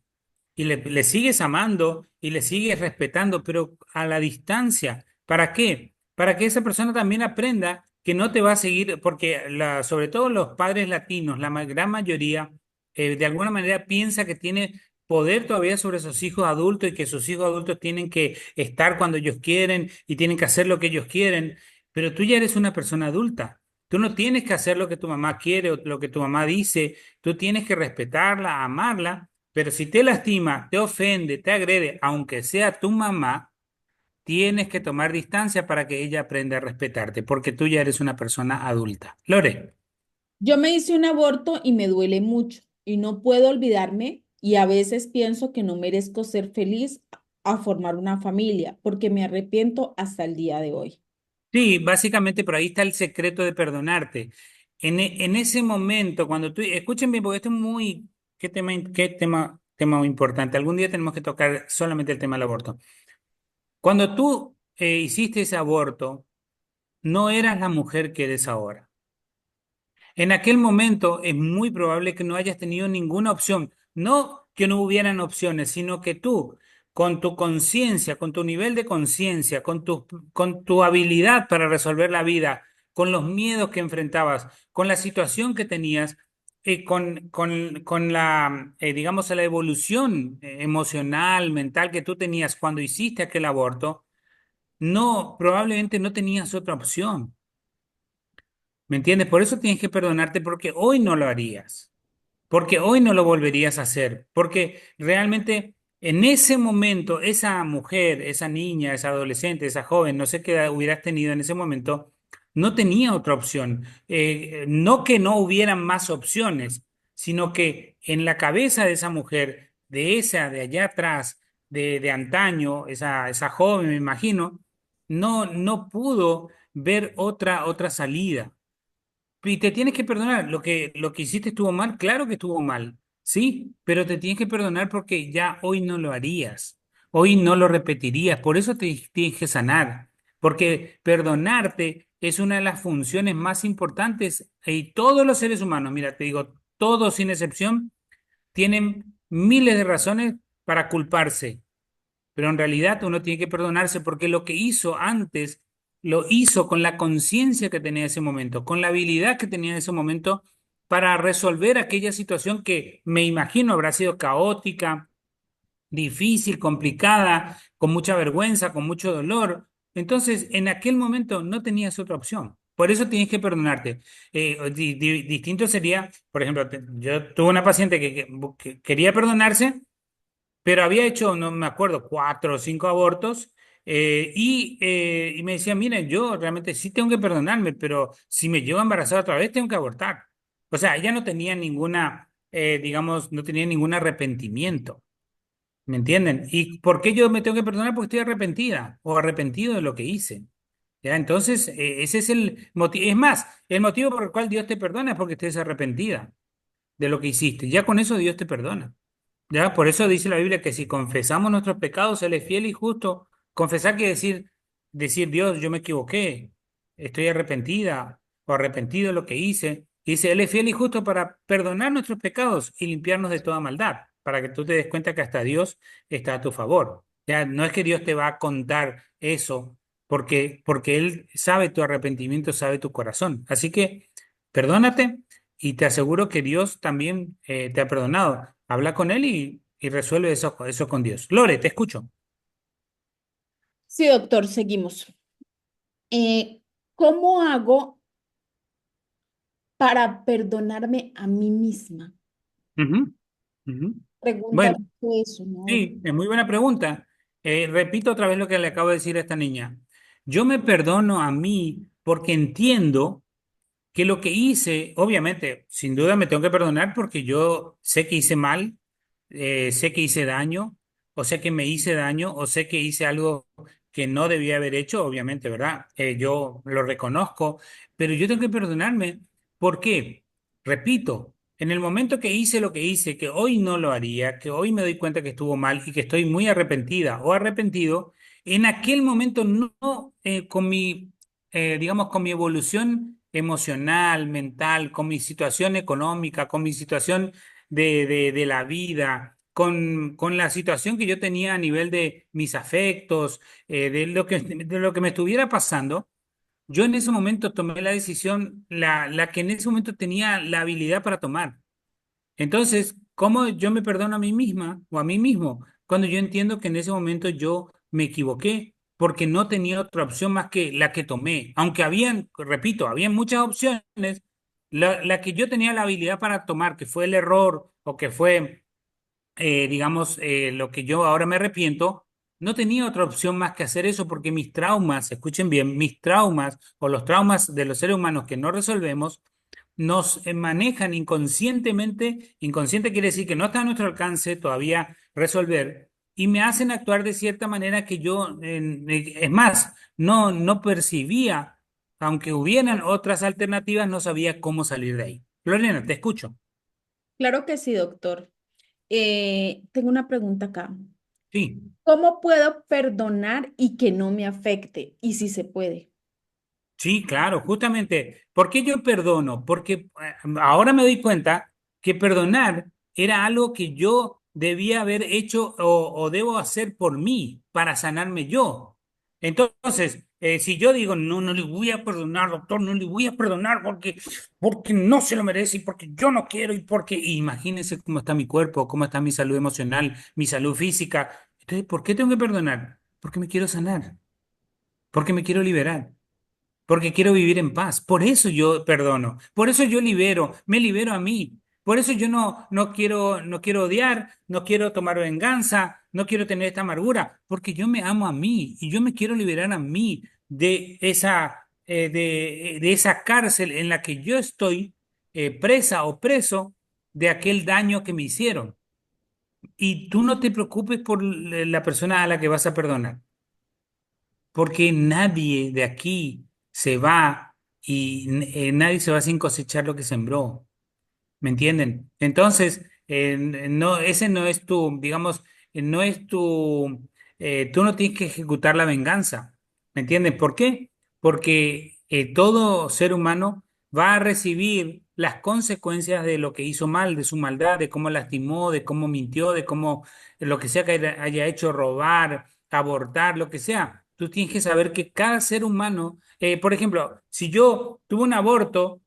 y le sigues amando y le sigues respetando, pero a la distancia. ¿Para qué? Para que esa persona también aprenda que no te va a seguir, porque sobre todo los padres latinos, gran mayoría, de alguna manera piensa que tiene poder todavía sobre sus hijos adultos y que sus hijos adultos tienen que estar cuando ellos quieren y tienen que hacer lo que ellos quieren, pero tú ya eres una persona adulta. Tú no tienes que hacer lo que tu mamá quiere o lo que tu mamá dice, tú tienes que respetarla, amarla, pero si te lastima, te ofende, te agrede, aunque sea tu mamá, tienes que tomar distancia para que ella aprenda a respetarte, porque tú ya eres una persona adulta. Lore. Yo me hice un aborto y me duele mucho y no puedo olvidarme y a veces pienso que no merezco ser feliz a formar una familia porque me arrepiento hasta el día de hoy. Sí, básicamente por ahí está el secreto de perdonarte. En ese momento, cuando tú, escúchenme, porque esto es muy, tema importante. Algún día tenemos que tocar solamente el tema del aborto. Cuando tú hiciste ese aborto, no eras la mujer que eres ahora. En aquel momento es muy probable que no hayas tenido ninguna opción. No que no hubieran opciones, sino que tú, con tu conciencia, con tu nivel de conciencia, con tu habilidad para resolver la vida, con los miedos que enfrentabas, con la situación que tenías, con la, digamos, la evolución emocional, mental que tú tenías cuando hiciste aquel aborto, no, probablemente no tenías otra opción. ¿Me entiendes? Por eso tienes que perdonarte porque hoy no lo harías. porque hoy no lo volverías a hacer, porque realmente en ese momento, esa mujer, esa niña, esa adolescente, esa joven, no sé qué edad hubieras tenido en ese momento, no tenía otra opción. No que no hubieran más opciones, sino que en la cabeza de esa mujer, de esa de allá atrás, de antaño, esa joven, me imagino, no pudo ver otra salida. Y te tienes que perdonar. Lo que hiciste estuvo mal, claro que estuvo mal, sí, pero te tienes que perdonar porque ya hoy no lo harías, hoy no lo repetirías, por eso te tienes que sanar, porque perdonarte es una de las funciones más importantes y todos los seres humanos, mira, te digo, todos sin excepción, tienen miles de razones para culparse, pero en realidad uno tiene que perdonarse porque lo que hizo antes lo hizo con la conciencia que tenía en ese momento, con la habilidad que tenía en ese momento para resolver aquella situación que me imagino habrá sido caótica, difícil, complicada, con mucha vergüenza, con mucho dolor. Entonces, en aquel momento no tenías otra opción. Por eso tienes que perdonarte. Distinto sería, por ejemplo, yo tuve una paciente que quería perdonarse, pero había hecho, no me acuerdo, 4 o 5 abortos, y me decía, miren, yo realmente sí tengo que perdonarme, pero si me llevo embarazada otra vez, tengo que abortar. O sea, ella no tenía ninguna, digamos, no tenía ningún arrepentimiento, ¿me entienden? ¿Y por qué yo me tengo que perdonar? Porque estoy arrepentida o arrepentido de lo que hice. ¿Ya? Entonces, ese es el motivo. Es más, el motivo por el cual Dios te perdona es porque estés arrepentida de lo que hiciste. Ya con eso Dios te perdona. Ya, por eso dice la Biblia que si confesamos nuestros pecados, Él es fiel y justo. Confesar quiere decir, Dios, yo me equivoqué, estoy arrepentida o arrepentido de lo que hice. Dice, Él es fiel y justo para perdonar nuestros pecados y limpiarnos de toda maldad, para que tú te des cuenta que hasta Dios está a tu favor. Ya, no es que Dios te va a contar eso, porque Él sabe tu arrepentimiento, sabe tu corazón. Así que perdónate y te aseguro que Dios también te ha perdonado. Habla con Él y resuelve eso con Dios. Lore, te escucho. Sí, doctor, seguimos. ¿Cómo hago para perdonarme a mí misma? Ujú, ujú. Pregunta Bueno, mucho eso, ¿no? sí, es muy buena pregunta. Repito otra vez lo que le acabo de decir a esta niña. Yo me perdono a mí porque entiendo que lo que hice, obviamente, sin duda me tengo que perdonar porque yo sé que hice mal, sé que hice daño, o sé que me hice daño, o sé que hice algo que no debía haber hecho, obviamente, ¿verdad? Yo lo reconozco, pero yo tengo que perdonarme. ¿Por qué? Repito, en el momento que hice lo que hice, que hoy no lo haría, que hoy me doy cuenta que estuvo mal y que estoy muy arrepentida o arrepentido, en aquel momento no, digamos, con mi evolución emocional, mental, con mi situación económica, con mi situación de la vida, con la situación que yo tenía a nivel de mis afectos, de lo que me estuviera pasando, yo en ese momento tomé la decisión, la que en ese momento tenía la habilidad para tomar. Entonces, ¿cómo yo me perdono a mí misma o a mí mismo? Cuando yo entiendo que en ese momento yo me equivoqué porque no tenía otra opción más que la que tomé. Aunque habían, repito, habían muchas opciones, la que yo tenía la habilidad para tomar, que fue el error o que fue, digamos, lo que yo ahora me arrepiento, no tenía otra opción más que hacer eso porque mis traumas, escuchen bien, mis traumas o los traumas de los seres humanos que no resolvemos, nos manejan inconscientemente. Inconsciente quiere decir que no está a nuestro alcance todavía resolver y me hacen actuar de cierta manera que yo, es más, no percibía, aunque hubieran otras alternativas, no sabía cómo salir de ahí. Lorena, te escucho. Claro que sí, doctor. Tengo una pregunta acá. Sí. ¿Cómo puedo perdonar y que no me afecte? Y si se puede. Sí, claro, justamente. ¿Por qué yo perdono? Porque ahora me doy cuenta que perdonar era algo que yo debía haber hecho o debo hacer por mí para sanarme yo. Entonces, si yo digo, no, no le voy a perdonar, doctor, no le voy a perdonar porque no se lo merece y porque yo no quiero y porque, imagínense cómo está mi cuerpo, cómo está mi salud emocional, mi salud física. Entonces, ¿por qué tengo que perdonar? Porque me quiero sanar, porque me quiero liberar, porque quiero vivir en paz. Por eso yo perdono, por eso yo libero, me libero a mí. Por eso yo no quiero odiar, no quiero tomar venganza, no quiero tener esta amargura, porque yo me amo a mí y yo me quiero liberar a mí de esa cárcel en la que yo estoy presa o preso de aquel daño que me hicieron. Y tú no te preocupes por la persona a la que vas a perdonar, porque nadie de aquí se va y nadie se va sin cosechar lo que sembró. ¿Me entienden? Entonces, no, ese no es tu, digamos, no es tu, tú no tienes que ejecutar la venganza. ¿Me entienden? ¿Por qué? Porque todo ser humano va a recibir las consecuencias de lo que hizo mal, de su maldad, de cómo lastimó, de cómo mintió, de cómo lo que sea que haya hecho, robar, abortar, lo que sea. Tú tienes que saber que cada ser humano, por ejemplo, si yo tuve un aborto,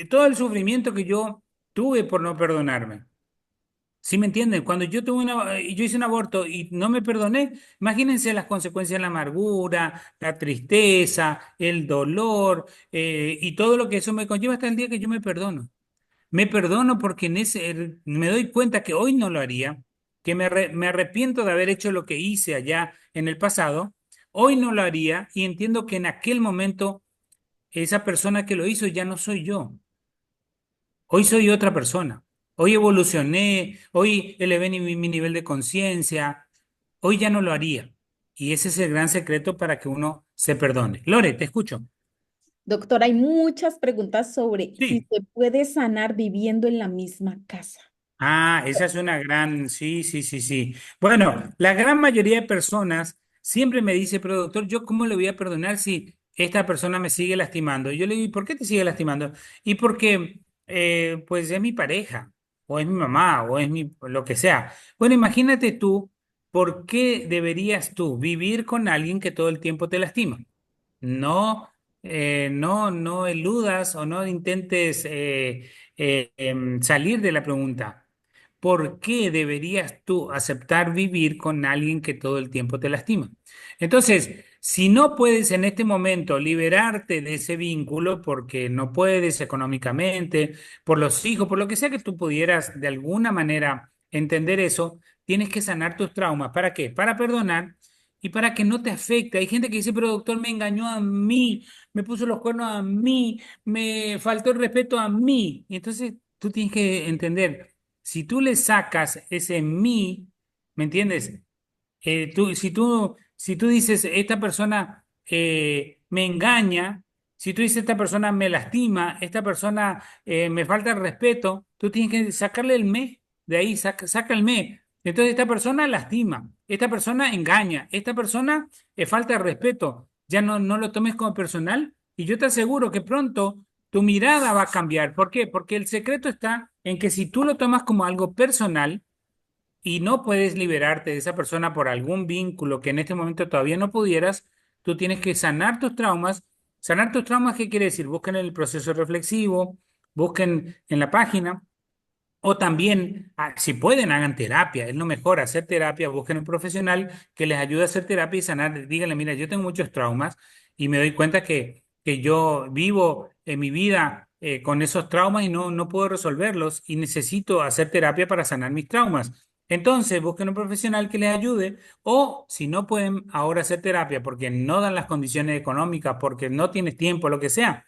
todo el sufrimiento que yo tuve por no perdonarme. ¿Sí me entienden? Cuando yo hice un aborto y no me perdoné, imagínense las consecuencias, la amargura, la tristeza, el dolor y todo lo que eso me conlleva hasta el día que yo me perdono. Me perdono porque me doy cuenta que hoy no lo haría, que me arrepiento de haber hecho lo que hice allá en el pasado. Hoy no lo haría y entiendo que en aquel momento esa persona que lo hizo ya no soy yo. Hoy soy otra persona. Hoy evolucioné, hoy elevé mi nivel de conciencia. Hoy ya no lo haría. Y ese es el gran secreto para que uno se perdone. Lore, te escucho. Doctor, hay muchas preguntas sobre si Sí. se puede sanar viviendo en la misma casa. Ah, esa es una gran, sí, sí, sí, sí. Bueno, la gran mayoría de personas siempre me dice, pero doctor, ¿yo cómo le voy a perdonar si esta persona me sigue lastimando? Y yo le digo, ¿por qué te sigue lastimando? Y porque, pues es mi pareja, o es mi mamá, o es lo que sea. Bueno, imagínate tú, ¿por qué deberías tú vivir con alguien que todo el tiempo te lastima? No, no eludas o no intentes salir de la pregunta. ¿Por qué deberías tú aceptar vivir con alguien que todo el tiempo te lastima? Entonces, si no puedes en este momento liberarte de ese vínculo porque no puedes económicamente, por los hijos, por lo que sea que tú pudieras de alguna manera entender eso, tienes que sanar tus traumas. ¿Para qué? Para perdonar y para que no te afecte. Hay gente que dice, pero doctor, me engañó a mí, me puso los cuernos a mí, me faltó el respeto a mí. Y entonces tú tienes que entender. Si tú le sacas ese mí, ¿me entiendes? Si tú dices, esta persona me engaña, si tú dices, esta persona me lastima, esta persona me falta el respeto, tú tienes que sacarle el me, de ahí saca el me. Entonces, esta persona lastima, esta persona engaña, esta persona falta de respeto. Ya no lo tomes como personal y yo te aseguro que pronto tu mirada va a cambiar. ¿Por qué? Porque el secreto está en que si tú lo tomas como algo personal, y no puedes liberarte de esa persona por algún vínculo que en este momento todavía no pudieras, tú tienes que sanar tus traumas. ¿Sanar tus traumas qué quiere decir? Busquen el proceso reflexivo, busquen en la página o también, si pueden, hagan terapia. Es lo mejor, hacer terapia, busquen un profesional que les ayude a hacer terapia y sanar. Díganle, mira, yo tengo muchos traumas y me doy cuenta que yo vivo en mi vida con esos traumas y no puedo resolverlos y necesito hacer terapia para sanar mis traumas. Entonces, busquen un profesional que les ayude o si no pueden ahora hacer terapia porque no dan las condiciones económicas, porque no tienes tiempo, lo que sea.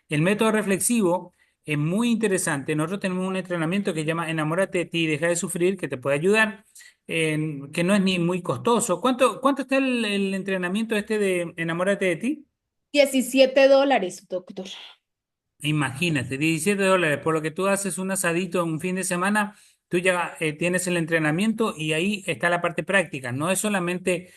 El método reflexivo es muy interesante. Nosotros tenemos un entrenamiento que se llama Enamórate de ti y deja de sufrir, que te puede ayudar, que no es ni muy costoso. ¿Cuánto está el entrenamiento este de Enamórate de ti? $17, doctor. Imagínate, $17. Por lo que tú haces un asadito un fin de semana, tú ya tienes el entrenamiento y ahí está la parte práctica. No es solamente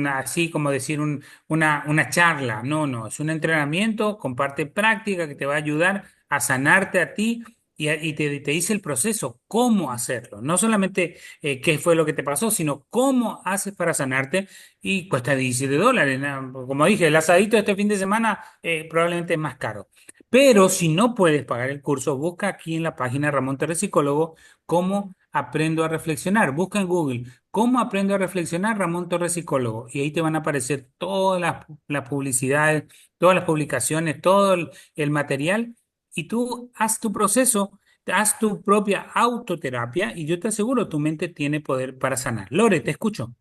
así como decir una charla. No, no, es un entrenamiento con parte práctica que te va a ayudar a sanarte a ti y te dice el proceso, cómo hacerlo. No solamente qué fue lo que te pasó, sino cómo haces para sanarte y cuesta $17. ¿No? Como dije, el asadito de este fin de semana probablemente es más caro. Pero si no puedes pagar el curso, busca aquí en la página Ramón Torres Psicólogo cómo aprendo a reflexionar. Busca en Google cómo aprendo a reflexionar Ramón Torres Psicólogo y ahí te van a aparecer todas las publicidades, todas las publicaciones, todo el material y tú haz tu proceso. haz tu propia autoterapia y yo te aseguro, tu mente tiene poder para sanar. Lore, te escucho.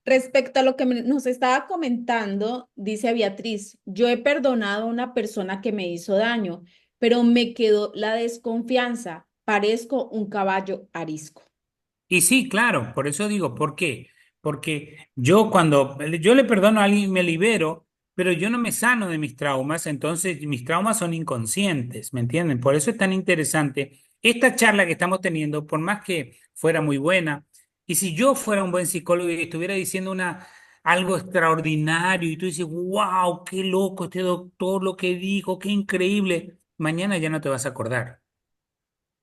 Respecto a lo que nos estaba comentando, dice Beatriz, yo he perdonado a una persona que me hizo daño, pero me quedó la desconfianza. Parezco un caballo arisco. Y sí, claro, por eso digo, ¿por qué? Porque yo cuando yo le perdono a alguien, me libero, pero yo no me sano de mis traumas, entonces mis traumas son inconscientes, ¿me entienden? Por eso es tan interesante esta charla que estamos teniendo, por más que fuera muy buena, y si yo fuera un buen psicólogo y estuviera diciendo algo extraordinario y tú dices, wow, qué loco este doctor lo que dijo, qué increíble, mañana ya no te vas a acordar.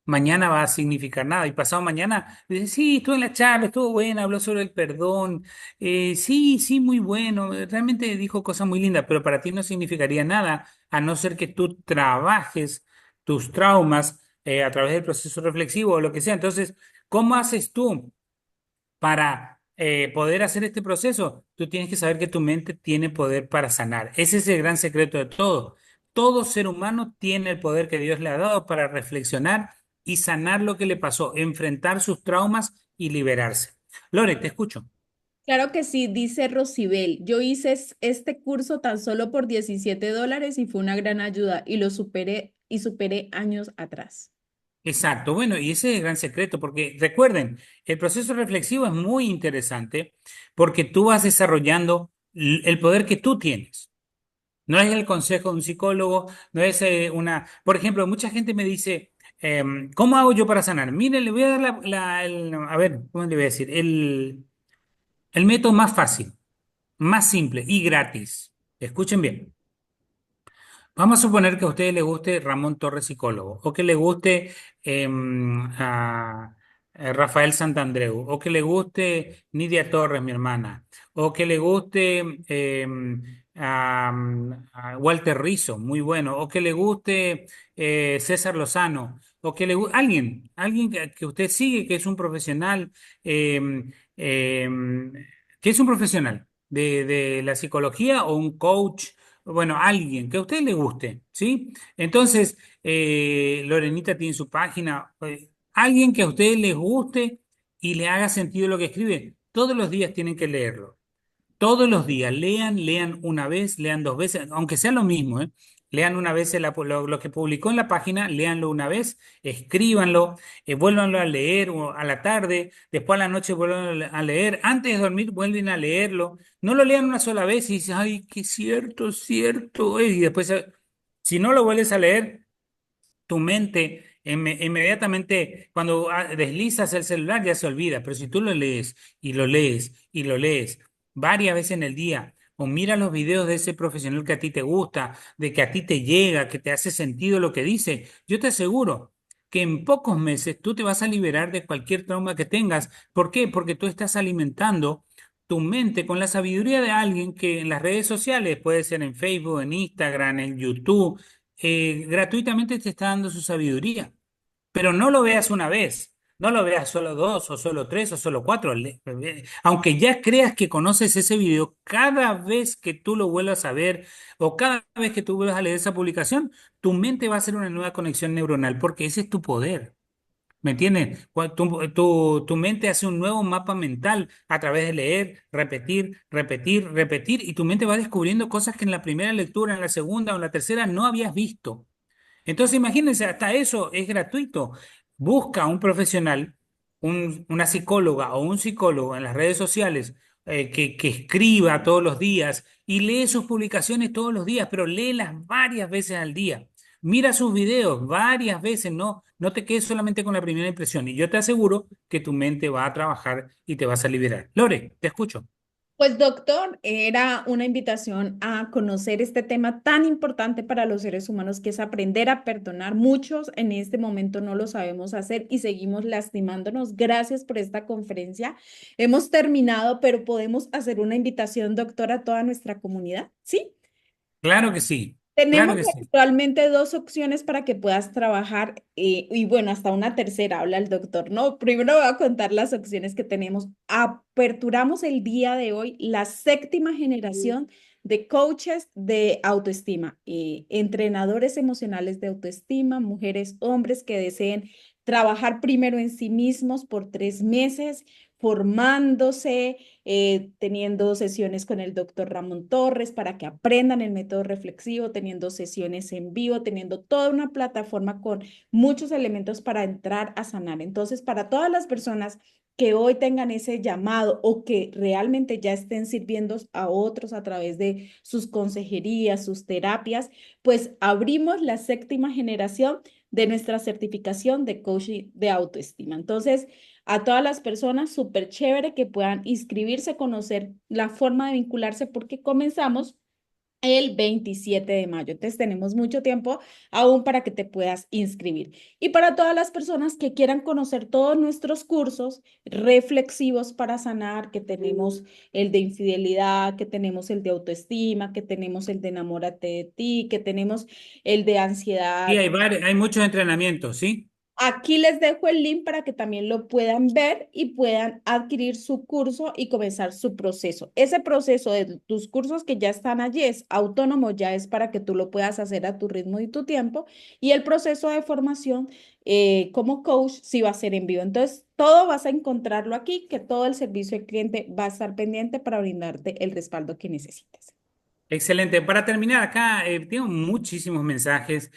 Mañana va a significar nada. Y pasado mañana, dice, sí, estuve en la charla, estuvo buena, habló sobre el perdón. Sí, sí, muy bueno. Realmente dijo cosas muy lindas, pero para ti no significaría nada, a no ser que tú trabajes tus traumas a través del proceso reflexivo o lo que sea. Entonces, ¿cómo haces tú para poder hacer este proceso? Tú tienes que saber que tu mente tiene poder para sanar. Ese es el gran secreto de todo. Todo ser humano tiene el poder que Dios le ha dado para reflexionar y sanar lo que le pasó, enfrentar sus traumas y liberarse. Lore, te escucho. Claro que sí, dice Rocibel. Yo hice este curso tan solo por $17 y fue una gran ayuda y lo superé años atrás. Exacto, bueno, y ese es el gran secreto, porque recuerden, el proceso reflexivo es muy interesante porque tú vas desarrollando el poder que tú tienes. No es el consejo de un psicólogo, no es Por ejemplo, mucha gente me dice, ¿cómo hago yo para sanar? Mire, le voy a dar a ver, ¿cómo le voy a decir? El método más fácil, más simple y gratis. Escuchen bien. Vamos a suponer que a usted le guste Ramón Torres, psicólogo, o que le guste a Rafael Santandreu, o que le guste Nidia Torres, mi hermana, o que le guste a Walter Rizzo, muy bueno, o que le guste César Lozano, o que le guste alguien que usted sigue, que es un profesional, em, que es un profesional de la psicología o un coach, bueno, alguien que a usted le guste, ¿sí? Entonces, Lorenita tiene su página, alguien que a usted les guste y le haga sentido lo que escribe, todos los días tienen que leerlo. Todos los días, lean una vez, lean dos veces, aunque sea lo mismo, ¿eh? Lean una vez lo que publicó en la página, léanlo una vez, escríbanlo, vuélvanlo a leer a la tarde, después a la noche vuelvan a leer, antes de dormir vuelven a leerlo, no lo lean una sola vez y dicen, ay, qué cierto, cierto es, y después, si no lo vuelves a leer, tu mente inmediatamente, cuando deslizas el celular, ya se olvida, pero si tú lo lees y lo lees y lo lees varias veces en el día, o mira los videos de ese profesional que a ti te gusta, de que a ti te llega, que te hace sentido lo que dice, yo te aseguro que en pocos meses tú te vas a liberar de cualquier trauma que tengas. ¿Por qué? Porque tú estás alimentando tu mente con la sabiduría de alguien que en las redes sociales, puede ser en Facebook, en Instagram, en YouTube, gratuitamente te está dando su sabiduría. Pero no lo veas una vez, no lo veas solo dos o solo tres o solo cuatro. Aunque ya creas que conoces ese video, cada vez que tú lo vuelvas a ver o cada vez que tú vuelvas a leer esa publicación, tu mente va a hacer una nueva conexión neuronal porque ese es tu poder. ¿Me entiendes? Tu mente hace un nuevo mapa mental a través de leer, repetir, repetir, repetir, y tu mente va descubriendo cosas que en la primera lectura, en la segunda o en la tercera no habías visto. Entonces, imagínense, hasta eso es gratuito. Busca un profesional, una psicóloga o un psicólogo en las redes sociales que escriba todos los días y lee sus publicaciones todos los días, pero léelas varias veces al día. Mira sus videos varias veces, no te quedes solamente con la primera impresión. Y yo te aseguro que tu mente va a trabajar y te vas a liberar. Lore, te escucho. Pues doctor, era una invitación a conocer este tema tan importante para los seres humanos que es aprender a perdonar. Muchos en este momento no lo sabemos hacer y seguimos lastimándonos. Gracias por esta conferencia. Hemos terminado, pero podemos hacer una invitación, doctor, a toda nuestra comunidad. ¿Sí? Claro que sí, claro Tenemos que sí. actualmente dos opciones para que puedas trabajar y bueno, hasta una tercera, habla el doctor, ¿no? Primero voy a contar las opciones que tenemos. Aperturamos el día de hoy la séptima generación de coaches de autoestima, entrenadores emocionales de autoestima, mujeres, hombres que deseen trabajar primero en sí mismos por 3 meses, formándose, teniendo sesiones con el doctor Ramón Torres para que aprendan el método reflexivo, teniendo sesiones en vivo, teniendo toda una plataforma con muchos elementos para entrar a sanar. Entonces, para todas las personas que hoy tengan ese llamado o que realmente ya estén sirviendo a otros a través de sus consejerías, sus terapias, pues abrimos la 7ª generación de nuestra certificación de coaching de autoestima. Entonces, a todas las personas, súper chévere que puedan inscribirse, conocer la forma de vincularse, porque comenzamos el 27 de mayo. Entonces tenemos mucho tiempo aún para que te puedas inscribir. Y para todas las personas que quieran conocer todos nuestros cursos reflexivos para sanar, que tenemos el de infidelidad, que tenemos el de autoestima, que tenemos el de enamórate de ti, que tenemos el de Sí, ansiedad. hay muchos entrenamientos, ¿sí? Aquí les dejo el link para que también lo puedan ver y puedan adquirir su curso y comenzar su proceso. Ese proceso de tus cursos que ya están allí es autónomo, ya es para que tú lo puedas hacer a tu ritmo y tu tiempo. Y el proceso de formación como coach sí va a ser en vivo. Entonces, todo vas a encontrarlo aquí, que todo el servicio al cliente va a estar pendiente para brindarte el respaldo que necesites. Excelente. Para terminar, acá tengo muchísimos mensajes.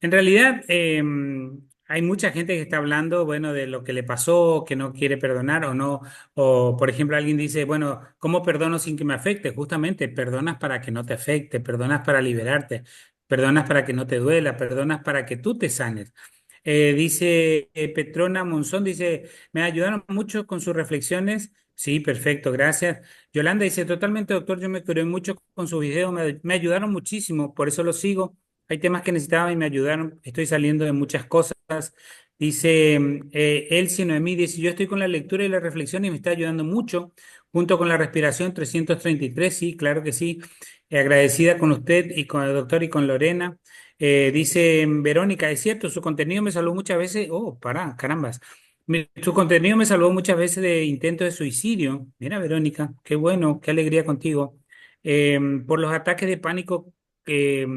En realidad, hay mucha gente que está hablando, bueno, de lo que le pasó, que no quiere perdonar o no. O, por ejemplo, alguien dice, bueno, ¿cómo perdono sin que me afecte? Justamente, perdonas para que no te afecte, perdonas para liberarte, perdonas para que no te duela, perdonas para que tú te sanes. Dice Petrona Monzón, dice, me ayudaron mucho con sus reflexiones. Sí, perfecto, gracias. Yolanda dice, totalmente, doctor, yo me curé mucho con sus videos, me ayudaron muchísimo, por eso los sigo. Hay temas que necesitaba y me ayudaron, estoy saliendo de muchas cosas. Dice Elsie Noemí, dice, yo estoy con la lectura y la reflexión y me está ayudando mucho, junto con la respiración 333, sí, claro que sí. Agradecida con usted y con el doctor y con Lorena. Dice Verónica, es cierto, su contenido me salvó muchas veces, oh, para, carambas. Su contenido me salvó muchas veces de intentos de suicidio. Mira, Verónica, qué bueno, qué alegría contigo. Por los ataques de pánico, eh,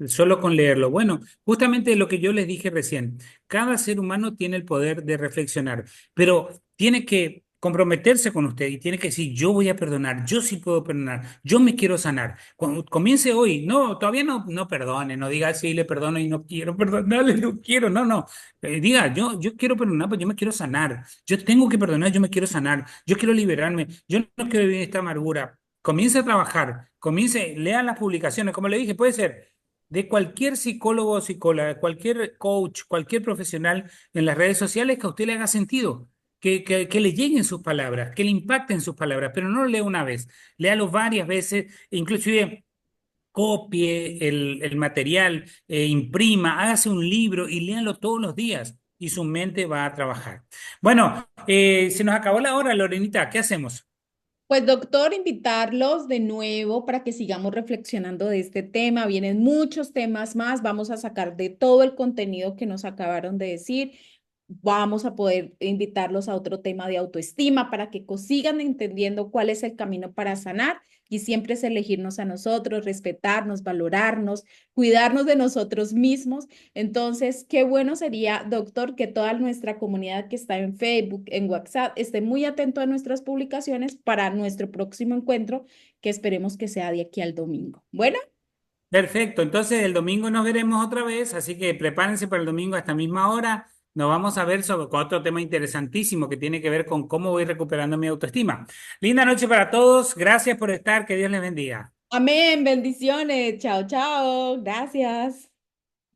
solo con leerlo. Bueno, justamente lo que yo les dije recién, cada ser humano tiene el poder de reflexionar, pero tiene que comprometerse con usted y tiene que decir, yo voy a perdonar, yo sí puedo perdonar, yo me quiero sanar. Cuando comience hoy, no, todavía no perdone, no diga sí, le perdono y no quiero perdonarle, no quiero, no. Diga, yo quiero perdonar, pues yo me quiero sanar. Yo tengo que perdonar, yo me quiero sanar. Yo quiero liberarme. Yo no quiero vivir esta amargura. Comience a trabajar, lea las publicaciones, como le dije, puede ser de cualquier psicólogo o psicóloga, cualquier coach, cualquier profesional en las redes sociales que a usted le haga sentido. Que le lleguen sus palabras, que le impacten sus palabras, pero no lo lea una vez, léalo varias veces, inclusive copie el material, imprima, hágase un libro y léalo todos los días y su mente va a trabajar. Bueno, se nos acabó la hora, Lorenita, ¿qué hacemos? Pues doctor, invitarlos de nuevo para que sigamos reflexionando de este tema. Vienen muchos temas más. Vamos a sacar de todo el contenido que nos acabaron de decir. Vamos a poder invitarlos a otro tema de autoestima para que sigan entendiendo cuál es el camino para sanar y siempre es elegirnos a nosotros, respetarnos, valorarnos, cuidarnos de nosotros mismos. Entonces, qué bueno sería, doctor, que toda nuestra comunidad que está en Facebook, en WhatsApp, esté muy atento a nuestras publicaciones para nuestro próximo encuentro, que esperemos que sea de aquí al domingo. Bueno. Perfecto, entonces el domingo nos veremos otra vez, así que prepárense para el domingo a esta misma hora. Nos vamos a ver sobre con otro tema interesantísimo que tiene que ver con cómo voy recuperando mi autoestima. Linda noche para todos, gracias por estar, que Dios les bendiga. Amén, bendiciones. Chao, chao. Gracias.